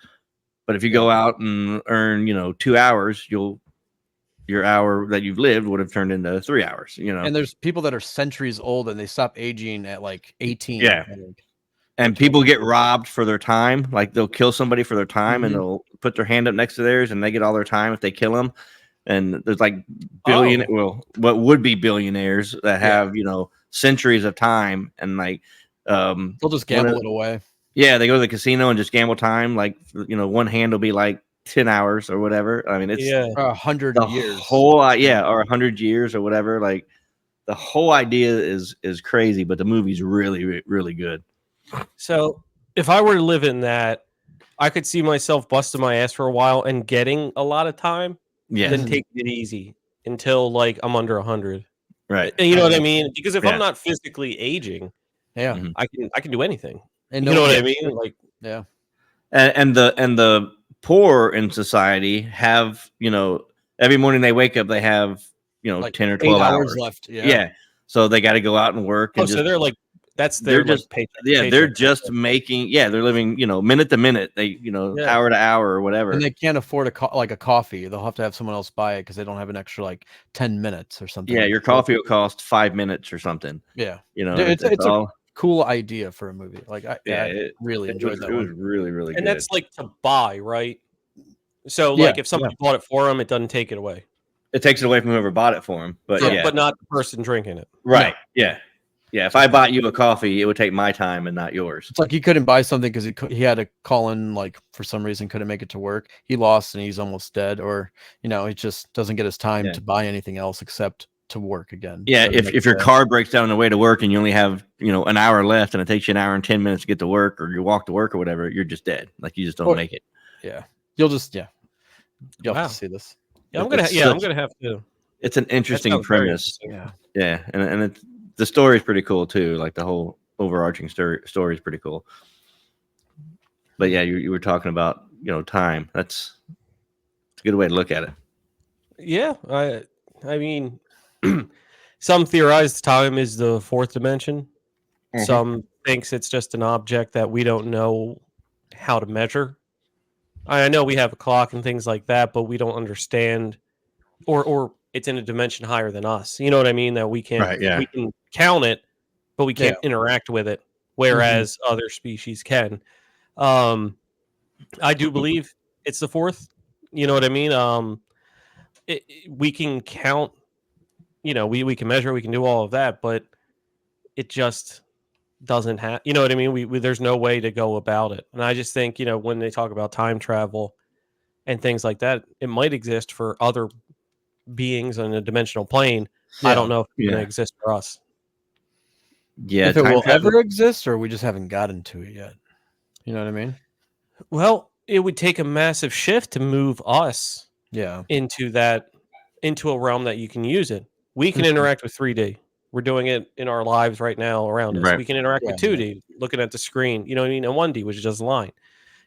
But if you go out and earn, 2 hours, your hour that you've lived would have turned into 3 hours. And there's people that are centuries old and they stop aging at like 18. Yeah. And people get robbed for their time. Like they'll kill somebody for their time and they'll put their hand up next to theirs and they get all their time if they kill them. And there's like what would be billionaires that have, centuries of time and like, they'll just gamble it away. Yeah. They go to the casino and just gamble time. Like, one hand will be like 10 hours or whatever. I mean, it's 100 years. Or 100 years or whatever. Like the whole idea is crazy, but the movie's really, really good. So if I were to live in that, I could see myself busting my ass for a while and getting a lot of time. Yeah. Then taking it easy until like I'm under 100. Right. And you know what I mean? Because if I'm not physically aging, I can do anything. And you know what I mean? Like And the poor in society have, every morning they wake up, they have, like 10 or 12 hours left. Yeah. So they got to go out and work. And so they're like That's their they're just making they're living minute to minute, they hour to hour or whatever, and they can't afford a coffee. They'll have to have someone else buy it because they don't have an extra like 10 minutes or something. Your coffee will cost 5 minutes or something. It's all a cool idea for a movie. Like I really enjoyed that. It was really, really good. And that's like to buy, right? So like if somebody bought it for them, it doesn't take it away. It takes it away from whoever bought it for him, but not the person drinking it. Right. No. Yeah. If I bought you a coffee, it would take my time and not yours. It's like he couldn't buy something because he had to call in, like for some reason couldn't make it to work. He lost and he's almost dead, or he just doesn't get his time to buy anything else except to work again. Yeah, if your car breaks down on the way to work and you only have an hour left and it takes you an hour and 10 minutes to get to work, or you walk to work or whatever, you're just dead. Like you just don't make it. Yeah, you'll have to see this. Yeah, I'm gonna have to. It's an interesting premise. Yeah, and the story is pretty cool too. Like the whole overarching story is pretty cool. But yeah, you were talking about time. It's a good way to look at it. Yeah, I mean, some theorize time is the fourth dimension. Mm-hmm. Some thinks it's just an object that we don't know how to measure. I know we have a clock and things like that, but we don't understand, or it's in a dimension higher than us. You know what I mean? That we can we can count it, but we can't interact with it, whereas other species can. I do believe it's the fourth. You know what I mean? We can count. We can measure. We can do all of that, but it just doesn't have. You know what I mean? There's no way to go about it. And I just think when they talk about time travel and things like that, it might exist for other beings on a dimensional plane. I don't know if it's going to exist for us. Yeah, if it will ever exist, or we just haven't gotten to it yet. You know what I mean? Well, it would take a massive shift to move us into a realm that you can use it. We can interact with 3D. We're doing it in our lives right now around us. Right. We can interact with 2D, looking at the screen, you know what I mean? And 1D, which is just a line,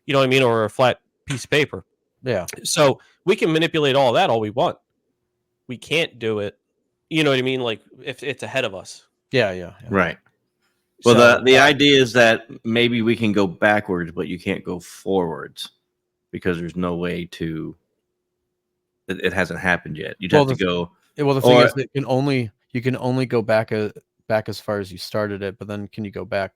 you know what I mean? Or a flat piece of paper. Yeah. So we can manipulate all that all we want. We can't do it, you know what I mean? Like if it's ahead of us. Yeah. Right. Well, the idea is that maybe we can go backwards, but you can't go forwards because there's no way to. It hasn't happened yet. You'd have to go. Well, the thing is, that you can only go back as far as you started it, but then can you go back?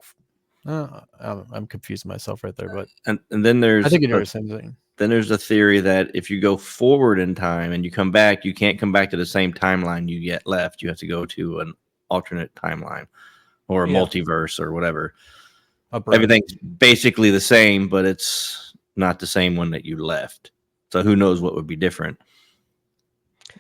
I'm confusing myself right there, but and then there's I think you know the same thing. Then there's a theory that if you go forward in time and you come back, you can't come back to the same timeline you get left. You have to go to an alternate timeline or a multiverse or whatever. Everything's basically the same, but it's not the same one that you left. So who knows what would be different?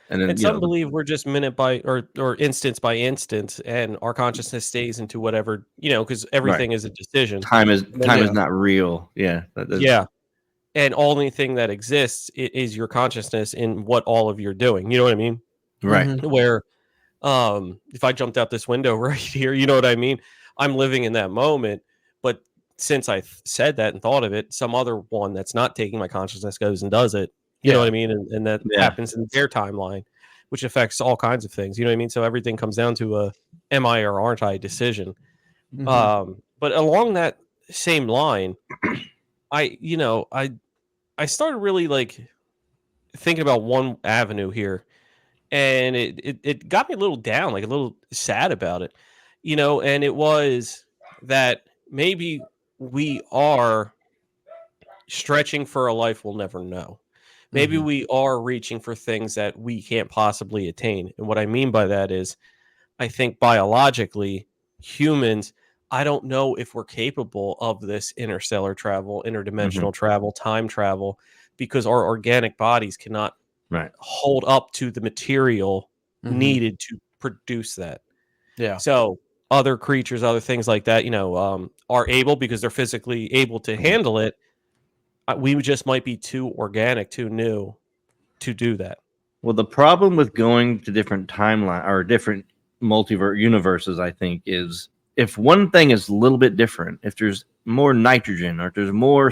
And then some believe we're just minute by or instance by instance, and our consciousness stays into whatever because everything is a decision. Time is not real. Yeah. Yeah. And only thing that exists is your consciousness in what all of you're doing. You know what I mean? Right. Mm-hmm. Where if I jumped out this window right here, you know what I mean? I'm living in that moment. But since I said that and thought of it, some other one that's not taking my consciousness goes and does it. You know what I mean? And that happens in their timeline, which affects all kinds of things. You know what I mean? So everything comes down to a am I or aren't I decision. Mm-hmm. But along that same line, I started really like thinking about one avenue here, and it got me a little down, like a little sad about it, and it was that maybe we are stretching for a life we'll never know. Maybe we are reaching for things that we can't possibly attain. And what I mean by that is, I think biologically, humans, I don't know if we're capable of this interstellar travel, interdimensional travel, time travel, because our organic bodies cannot hold up to the material needed to produce that. Yeah. So other creatures, other things like that, are able because they're physically able to handle it. We just might be too organic, too new to do that. Well, the problem with going to different timeline or different multiverse universes, I think, is if one thing is a little bit different, if there's more nitrogen or if there's more,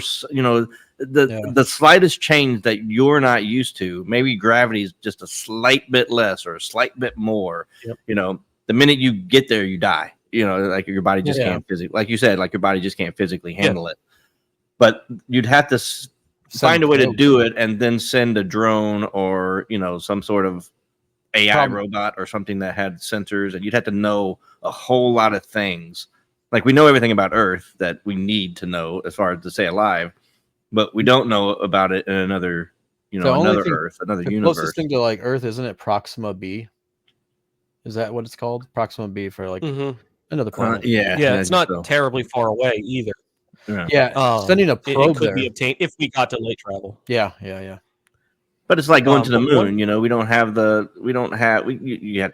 the slightest change that you're not used to, maybe gravity is just a slight bit less or a slight bit more, the minute you get there, you die. you know, like your body just can't physically, like you said, like your body just can't physically handle it. But you'd have to find a way to do it, and then send a drone or, you know, some sort of AI robot or something that had sensors, and you'd have to know a whole lot of things. Like, we know everything about Earth that we need to know as far as to stay alive, but we don't know about it in another, you know, another Earth, another universe. The closest thing to like Earth, isn't it Proxima B? Is that what it's called? Proxima B for like another planet. Yeah, it's not terribly far away either. Sending a probe it could there be obtained if we got delayed travel. Yeah. But it's like going to the moon. You know, you have to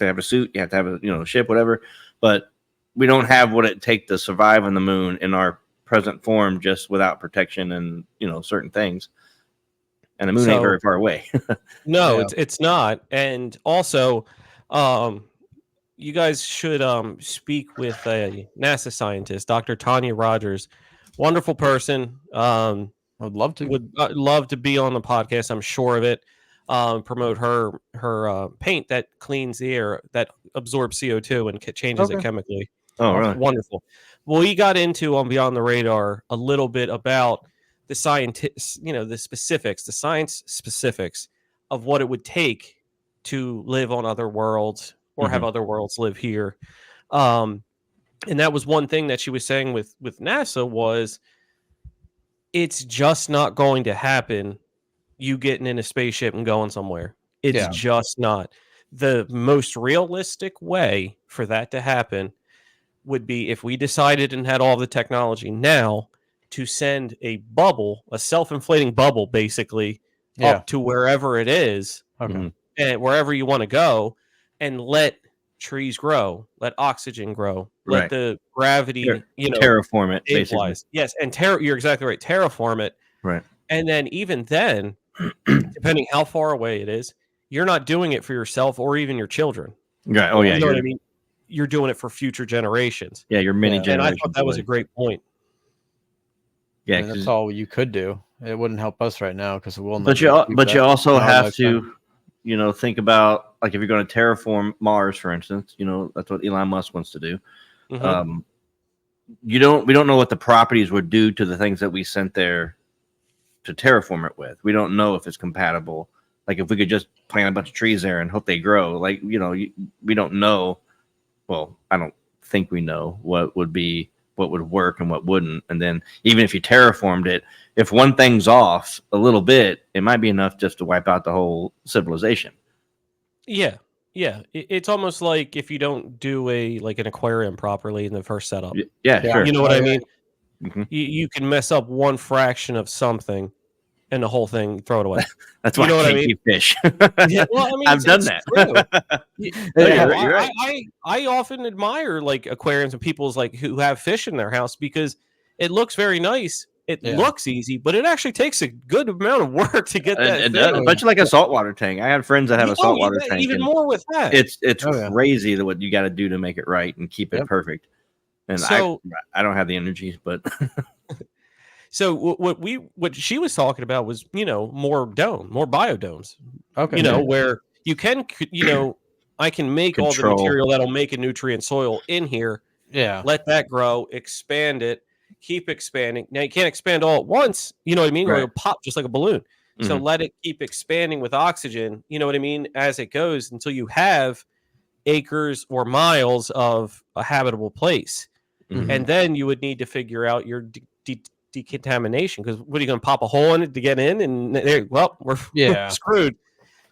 have a suit, you have to have a, you know, ship, whatever. But we don't have what it takes to survive on the moon in our present form, just without protection and, you know, certain things. And the moon ain't very far away. No, it's not. And also, you guys should speak with a NASA scientist, Dr. Tanya Rogers. Wonderful person. I would love to. Would love to be on the podcast. I'm sure of it. Promote her paint that cleans the air, that absorbs CO2 and changes it chemically. Oh, really? Wonderful. Well, we got into on Beyond the Radar a little bit about the scientists, you know, the science specifics of what it would take to live on other worlds or have other worlds live here. And that was one thing that she was saying with NASA was, it's just not going to happen, you getting in a spaceship and going somewhere. It's just not. The most realistic way for that to happen would be if we decided and had all the technology now to send a bubble, a self-inflating bubble, basically, up to wherever it is, and wherever you want to go, and let trees grow, let oxygen grow, let the gravity, you know, terraform it, basically. Yes, and you're exactly right. Terraform it, right? And then even then, depending how far away it is, you're not doing it for yourself or even your children. Right. Oh, yeah. You know what I mean? You're doing it for future generations. Yeah, your many generations. And I thought that was a great point. Yeah, that's all you could do. It wouldn't help us right now because we'll. But you also have to, you know, think about, like, if you're going to terraform Mars, for instance. You know, that's what Elon Musk wants to do. We don't know what the properties would do to the things that we sent there to terraform it with. We don't know if it's compatible. Like, if we could just plant a bunch of trees there and hope they grow, like, you know, we don't know. Well, I don't think we know what would work and what wouldn't. And then even if you terraformed it, if one thing's off a little bit, it might be enough just to wipe out the whole civilization. Yeah. Yeah. It's almost like if you don't do an aquarium properly in the first setup. Yeah, sure. You know what I mean? You can mess up one fraction of something and the whole thing, throw it away. That's why I can't keep fish. Well, I mean, I've done that. I often admire like aquariums and people's like who have fish in their house because it looks very nice. It looks easy, but it actually takes a good amount of work to get that. It does, much like a saltwater tank. I have friends that have a saltwater tank. Even more with that. It's crazy what you got to do to make it right and keep it perfect. And so, I don't have the energy, but. So what she was talking about was, you know, more biodomes. Okay. You know, where you can, you know, I can make all the material that'll make a nutrient soil in here. Yeah. Let that grow, expand it, keep expanding. Now you can't expand all at once, you know what I mean? Or it'll pop just like a balloon. So let it keep expanding with oxygen, you know what I mean, as it goes until you have acres or miles of a habitable place. And then you would need to figure out your decontamination, because what are you going to pop a hole in it to get in, and we're screwed,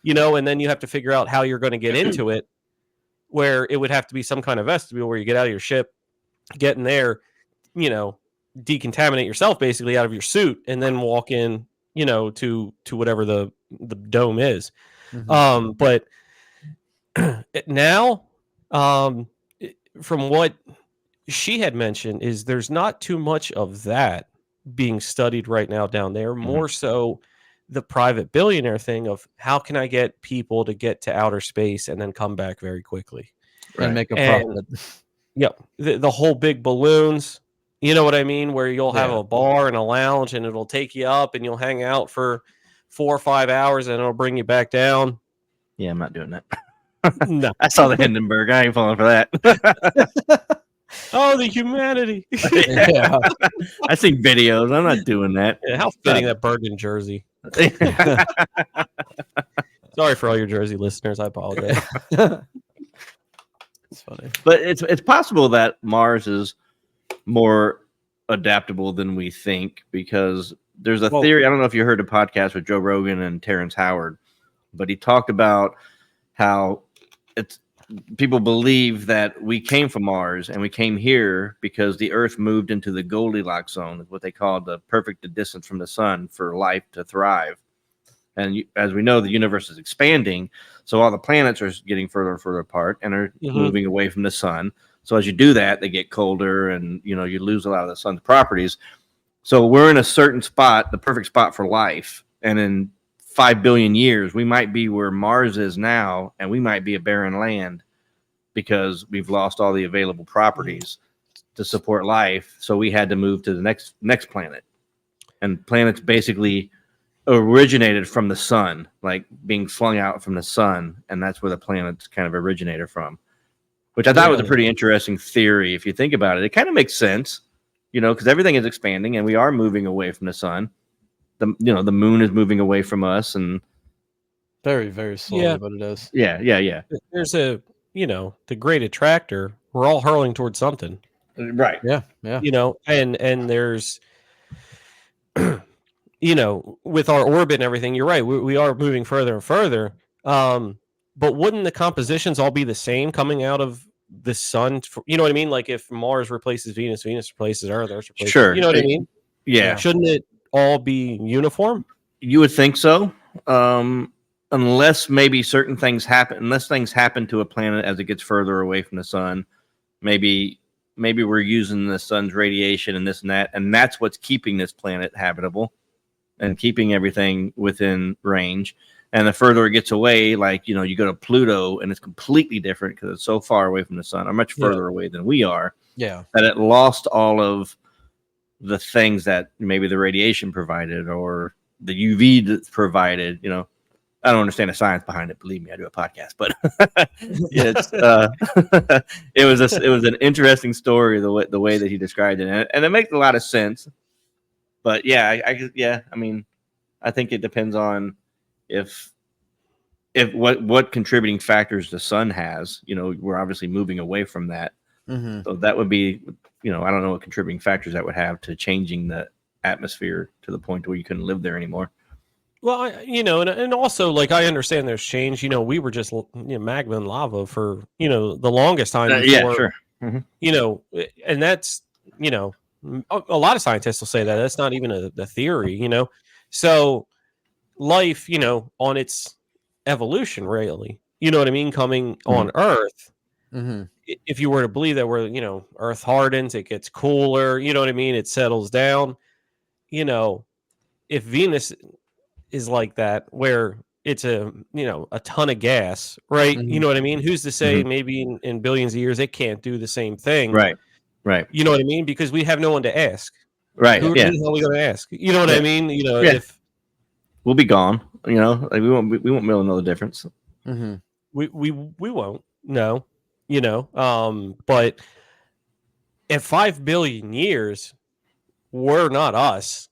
you know. And then you have to figure out how you're going to get into it, where it would have to be some kind of vestibule where you get out of your ship, get in there, you know, decontaminate yourself basically out of your suit, and then walk in, you know, to whatever the dome is. But now, from what she had mentioned, is there's not too much of that being studied right now down there. More so the private billionaire thing of how can I get people to get to outer space and then come back very quickly and make a profit. Yep. The whole big balloons, you know what I mean? Where you'll have a bar and a lounge and it'll take you up and you'll hang out for 4 or 5 hours and it'll bring you back down. Yeah, I'm not doing that. No. I saw the Hindenburg. I ain't falling for that. Oh, the humanity. Yeah. I see videos. I'm not doing that. Yeah, how fitting that bird in Jersey. Sorry for all your Jersey listeners. I apologize. It's funny. But it's possible that Mars is more adaptable than we think, because there's a theory. I don't know if you heard a podcast with Joe Rogan and Terrence Howard, but he talked about how people believe that we came from Mars and we came here because the Earth moved into the Goldilocks zone, what they call the perfect distance from the sun for life to thrive. And as we know, the universe is expanding, so all the planets are getting further and further apart and are moving away from the sun. So as you do that, they get colder, and you lose a lot of the sun's properties. So we're in a certain spot, the perfect spot for life. And in 5 billion years, we might be where Mars is now, and we might be a barren land because we've lost all the available properties to support life. So we had to move to the next planet. And planets basically originated from the sun, like being flung out from the sun, and that's where the planets kind of originated from, which I thought was a pretty interesting theory. If you think about it, it kind of makes sense, because everything is expanding and we are moving away from the sun. The moon is moving away from us, and very, very slowly, but it is. Yeah. There's a the great attractor. We're all hurling towards something, right? Yeah. And there's with our orbit and everything, you're right. We are moving further and further. But wouldn't the compositions all be the same coming out of the sun? You know what I mean? Like if Mars replaces Venus, Venus replaces Earth, Earth replaces. Sure. You know what I mean? Yeah. Shouldn't it all be uniform? You would think so. Unless maybe certain things happen. Unless things happen to a planet as it gets further away from the sun, maybe we're using the sun's radiation and this and that, and that's what's keeping this planet habitable and keeping everything within range. And the further it gets away, like, you go to Pluto and it's completely different because it's so far away from the sun, or much further away than we are. Yeah. That it lost all of the things that maybe the radiation provided or the UV that's provided. I don't understand the science behind it. Believe me, I do a podcast, but it was an interesting story, the way that he described it. And it makes a lot of sense. But I think it depends on if what contributing factors the sun has. We're obviously moving away from that. Mm-hmm. So that would be, I don't know what contributing factors that would have to changing the atmosphere to the point where you couldn't live there anymore. Well, and also, like, I understand there's change. We were just magma and lava for the longest time. Before, yeah, sure. Mm-hmm. And that's a lot of scientists will say that that's not even a theory. So life, on its evolution, really, you know what I mean, coming on Earth. Mm-hmm. If you were to believe that we're, Earth hardens, it gets cooler, you know what I mean, it settles down. If Venus is like that, where it's a ton of gas, right? Mm-hmm. You know what I mean? Who's to say maybe in billions of years it can't do the same thing? Right. You know what I mean? Because we have no one to ask. Right. Who the hell are we going to ask? You know what I mean? If we'll be gone, we won't be able to know the difference. Mm-hmm. We won't know, but in 5 billion years, we're not us.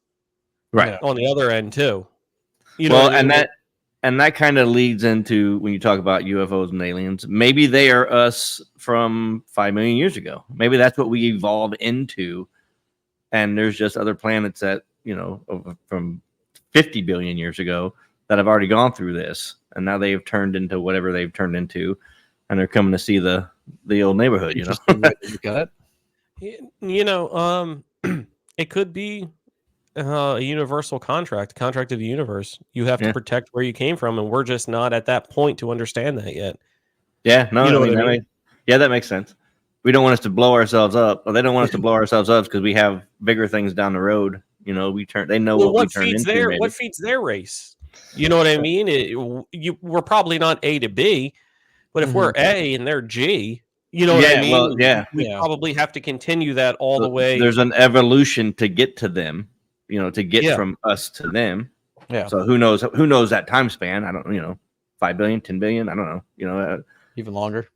Right. On the other end too. And that kind of leads into when you talk about UFOs and aliens. Maybe they are us from 5 million years ago. Maybe that's what we evolved into. And there's just other planets that, from 50 billion years ago that have already gone through this. And now they've turned into whatever they've turned into. And they're coming to see the old neighborhood, You got it? It could be a universal contract of the universe. You have to protect where you came from, and we're just not at that point to understand that yet. Yeah, no, that makes sense. We don't want us to blow ourselves up. Well, they don't want us to blow ourselves up because we have bigger things down the road. They know what we turn into. What feeds their race? You know what I mean? We're probably not A to B, but if we're A and they're G, you know what I mean? Well, we probably have to continue that all the way. There's an evolution to get to them. To get from us to them. Yeah. So who knows that time span? I don't, 5 billion, 10 billion. I don't know, even longer.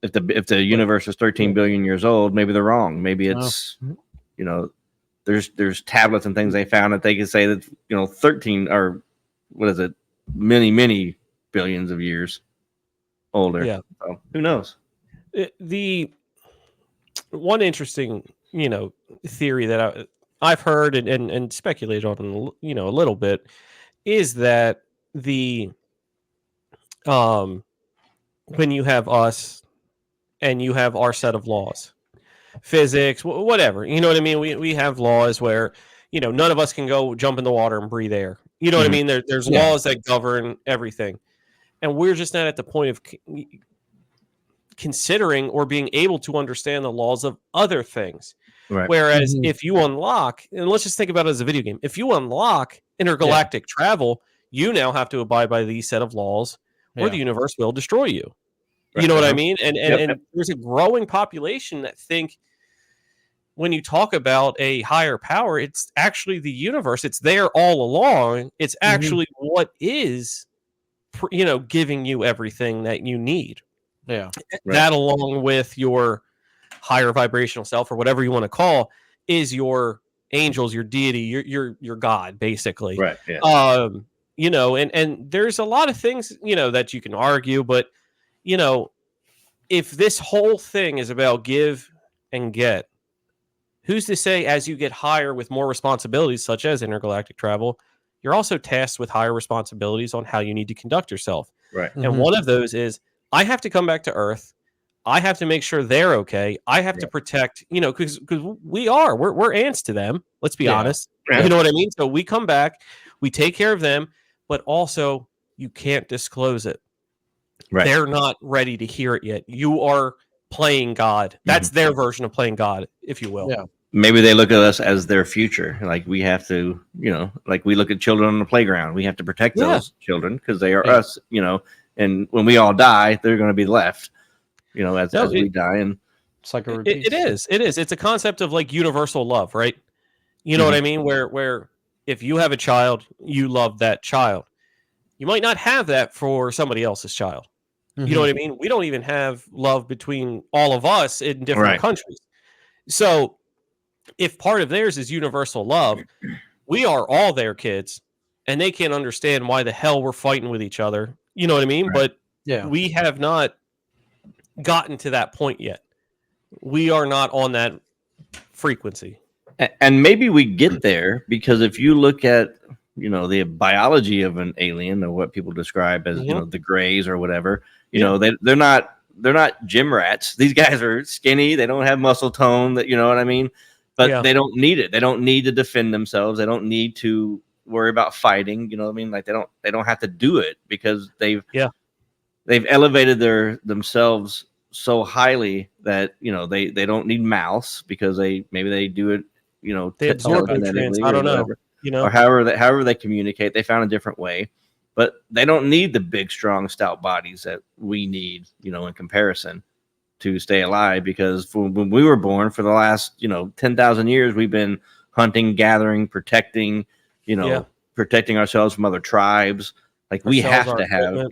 if the universe is 13 billion years old, maybe they're wrong. Maybe it's there's tablets and things they found that they can say that 13 or what is it, many billions of years older. Yeah. So who knows? The one interesting theory that I've heard and speculated on a little bit is that when you have us and you have our set of laws, physics, whatever, you know what I mean? We have laws where, none of us can go jump in the water and breathe air. You know what I mean? There's laws that govern everything. And we're just not at the point of considering or being able to understand the laws of other things. Right. Whereas if you unlock, and let's just think about it as a video game, if you unlock intergalactic travel, you now have to abide by these set of laws or the universe will destroy you. You know what I mean? And there's a growing population that think when you talk about a higher power, it's actually the universe. It's there all along. It's actually what is, giving you everything that you need. Yeah. That along with your higher vibrational self or whatever you want to call is your angels, your deity, your God, basically. Right. Yeah. And there's a lot of things, that you can argue, but if this whole thing is about give and get, who's to say as you get higher with more responsibilities, such as intergalactic travel, you're also tasked with higher responsibilities on how you need to conduct yourself. Right. And one of those is, I have to come back to Earth. I have to make sure they're okay. I have to protect, because we're ants to them. Let's be honest. You know what I mean? So we come back, we take care of them, but also you can't disclose it. Right. They're not ready to hear it yet. You are playing God. That's their version of playing God, if you will. Yeah. Maybe they look at us as their future. Like we have to, like we look at children on the playground. We have to protect those children because they are us, and when we all die, they're going to be left, as we die. And it's like it is. It's a concept of like universal love, right? You know what I mean? Where if you have a child, you love that child. You might not have that for somebody else's child. You know what I mean? We don't even have love between all of us in different countries. So if part of theirs is universal love, we are all their kids, and they can't understand why the hell we're fighting with each other. You know what I mean? Right. But we have not gotten to that point yet. We are not on that frequency. And maybe we get there because if you look at, the biology of an alien, or what people describe as, the grays or whatever, they're not gym rats. These guys are skinny. They don't have muscle tone, that, you know what I mean? But they don't need it. They don't need to defend themselves. They don't need to worry about fighting. You know what I mean? Like they don't have to do it because they've elevated themselves so highly that, they don't need mouths because they do it, they absorb nutrients. I don't know. Or however they communicate, they found a different way, but they don't need the big, strong, stout bodies that we need, in comparison to stay alive. Because when we were born, for the last, 10,000 years, we've been hunting, gathering, protecting, protecting ourselves from other tribes. Like we have to have,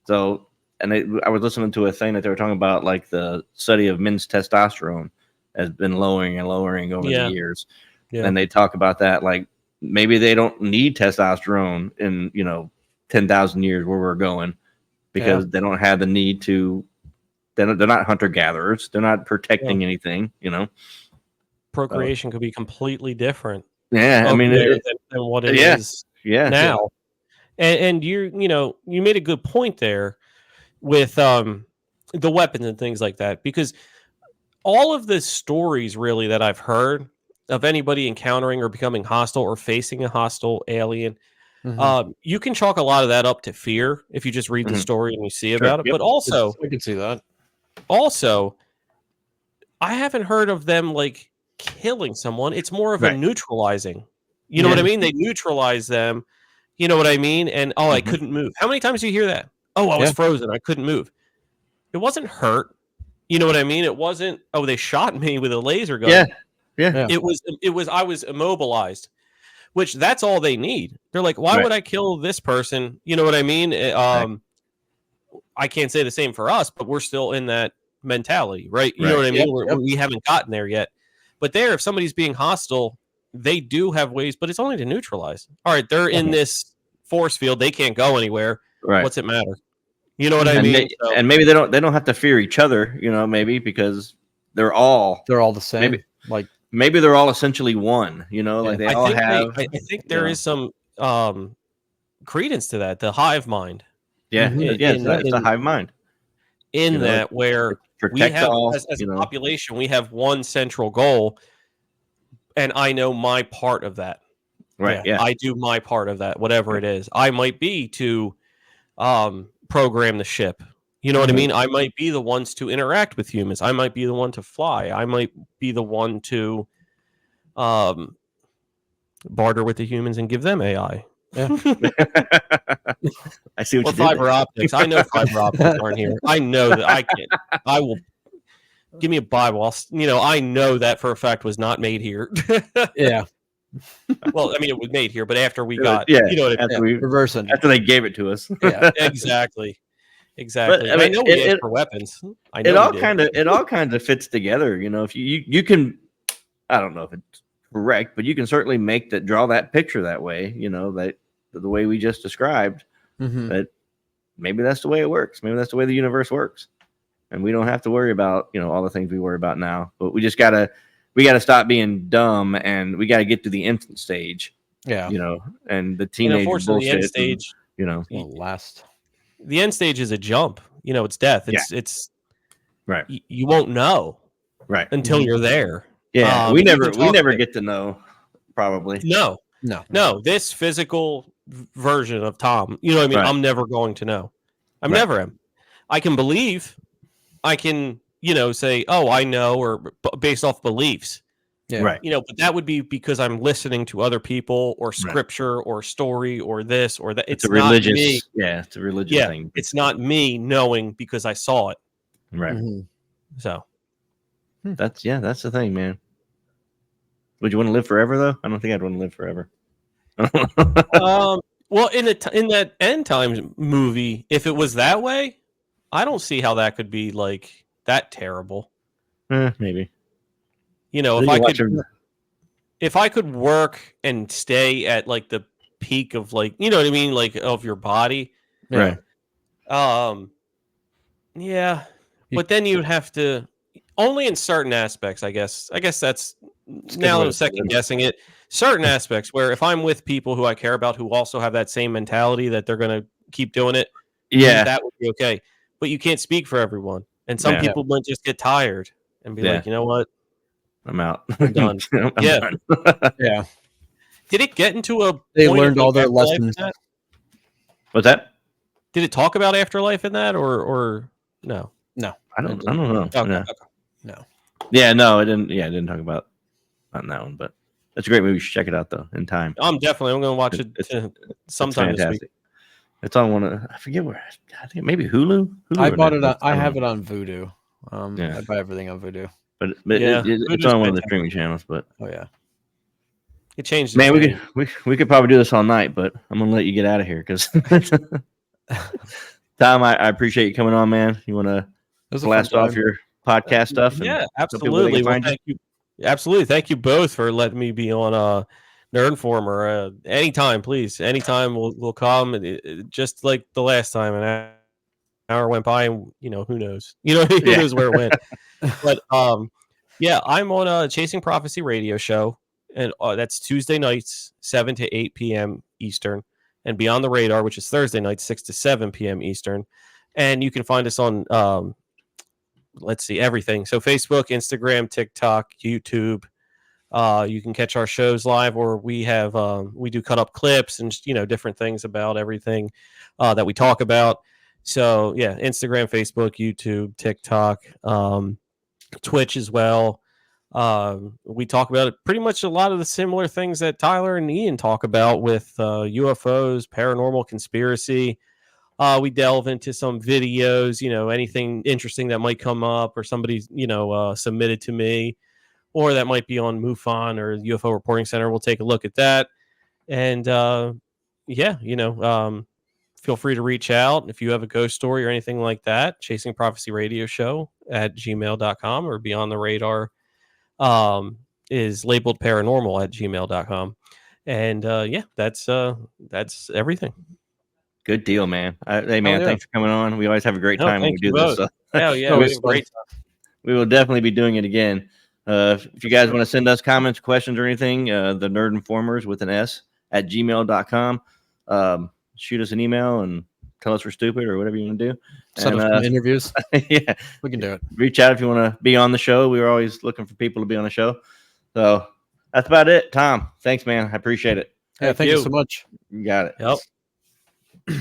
So, and I was listening to a thing that they were talking about, like the study of men's testosterone has been lowering and lowering over the years. Yeah. And they talk about that, like maybe they don't need testosterone in, 10,000 years where we're going, because they don't have the need to. They're not hunter gatherers. They're not protecting anything. Procreation could be completely different. Yeah, I mean, than what it is now. And you made a good point there with the weapons and things like that, because all of the stories really that I've heard of anybody encountering or becoming hostile or facing a hostile alien, you can chalk a lot of that up to fear if you just read the story and you see about it. But also, I can see that. Also, I haven't heard of them like killing someone. It's more of a neutralizing. You know what I mean? They neutralize them. You know what I mean? And I couldn't move. How many times do you hear that? Oh, I was frozen. I couldn't move. It wasn't hurt. You know what I mean? It wasn't, they shot me with a laser gun. Yeah. It was I was immobilized, which that's all they need. They're like, why would I kill this person? You know what I mean? I can't say the same for us, but we're still in that mentality, right? You know what I mean? We haven't gotten there yet. But there, if somebody's being hostile, they do have ways, but it's only to neutralize. All right, they're in this force field; they can't go anywhere. Right? What's it matter? You know what I mean? And maybe they don't have to fear each other. Maybe because they're all the same. Maybe they're all essentially one. Like they all have. I think there is some credence to that. The hive mind. Yeah, it's a hive mind. In that, where we have as a population, we have one central goal, and I know my part of that. Right. Yeah. I do my part of that, whatever it is. I might be to program the ship. You know what I mean? I might be the ones to interact with humans. I might be the one to fly. I might be the one to barter with the humans and give them AI. Yeah. I see what you did. Fiber optics. I know fiber optics aren't here. I know that I can't. I will give me a Bible. I know that for a fact was not made here. Yeah. Well, I mean, it was made here, but after we got, you know what I mean? After they gave it to us. Yeah, exactly. But, I know we asked for weapons. I know it all kind of fits together. If you can, I don't know if it's correct, but you can certainly draw that picture that way. That the way we just described. That maybe that's the way it works. Maybe that's the way the universe works, and we don't have to worry about all the things we worry about now. But we just gotta stop being dumb, and we gotta get to the instant stage. Yeah, and the teenage bullshit. The end stage, the end stage is a jump. It's death. It's right. You won't know until you're there. Yeah, we never get to know. Probably no. This physical version of Tom, you know what I mean? I'm never going to know. I never am. I can believe. I can say, oh, I know, or based off beliefs. Yeah. Right. But that would be because I'm listening to other people or scripture or story or this or that. It's a religious. Me. Yeah, it's a religious thing. It's not me knowing because I saw it. Right. So that's the thing, man. Would you want to live forever though? I don't think I'd want to live forever. Well, in that End Times movie, if it was that way, I don't see how that could be like that terrible. Maybe. If I could work and stay at like the peak of like, you know what I mean, like of your body, right? Yeah, but then you'd have to only in certain aspects. I guess that's now I'm second guessing it. Certain aspects where if I'm with people who I care about who also have that same mentality that they're going to keep doing it, that would be okay. But you can't speak for everyone, and some people might just get tired and be like, you know what, I'm out. I'm done. I'm done. Yeah. Did it get into a? They learned all their lessons. What's that? Did it talk about afterlife in that, or no? No, I don't know. Okay. No. Yeah, no, it didn't. Yeah, it didn't talk about on that one, but that's a great movie. You should check it out though. In time. I'm going to watch it sometime this week. It's on one of I forget where. I think maybe Hulu. I bought it. I have it on Vudu. I buy everything on Vudu. But it's on one of the streaming channels. But it changed. Man, we could probably do this all night, but I'm gonna let you get out of here because Tom, I appreciate you coming on, man. You want to blast off your podcast stuff? Yeah, absolutely. Well, thank you. Absolutely. Thank you both for letting me be on Nerdformer. Anytime, please. Anytime we'll come. Just like the last time, an hour went by, and who knows? Who knows where it went. But I'm on a Chasing Prophecy radio show, and that's Tuesday nights, 7 to 8 p.m. Eastern, and Beyond the Radar, which is Thursday nights, 6 to 7 p.m. Eastern. And you can find us on everything. So Facebook, Instagram, TikTok, YouTube. You can catch our shows live, or we do cut up clips and different things about everything that we talk about. So Instagram, Facebook, YouTube, TikTok, Twitch as well. We talk about pretty much a lot of the similar things that Tyler and Ian talk about with UFOs, paranormal conspiracy. We delve into some videos, anything interesting that might come up or somebody's, submitted to me, or that might be on MUFON or UFO Reporting Center. We'll take a look at that. And feel free to reach out if you have a ghost story or anything like that. Chasing Prophecy Radio Show at gmail.com, or Beyond the Radar is labeled paranormal at gmail.com. And yeah, that's everything. Good deal, man. Hey, man, thanks for coming on. We always have a great time when we do this. So. Hell yeah, we have a great time. We will definitely be doing it again. If you guys want to send us comments, questions, or anything, the Nerd Informers with an S at gmail.com. Shoot us an email and tell us we're stupid or whatever you want to do. Set up some interviews. Yeah, we can do it. Reach out if you want to be on the show. We were always looking for people to be on the show. So that's about it. Tom, thanks, man. I appreciate it. Yeah, thank you so much. You got it. Yep.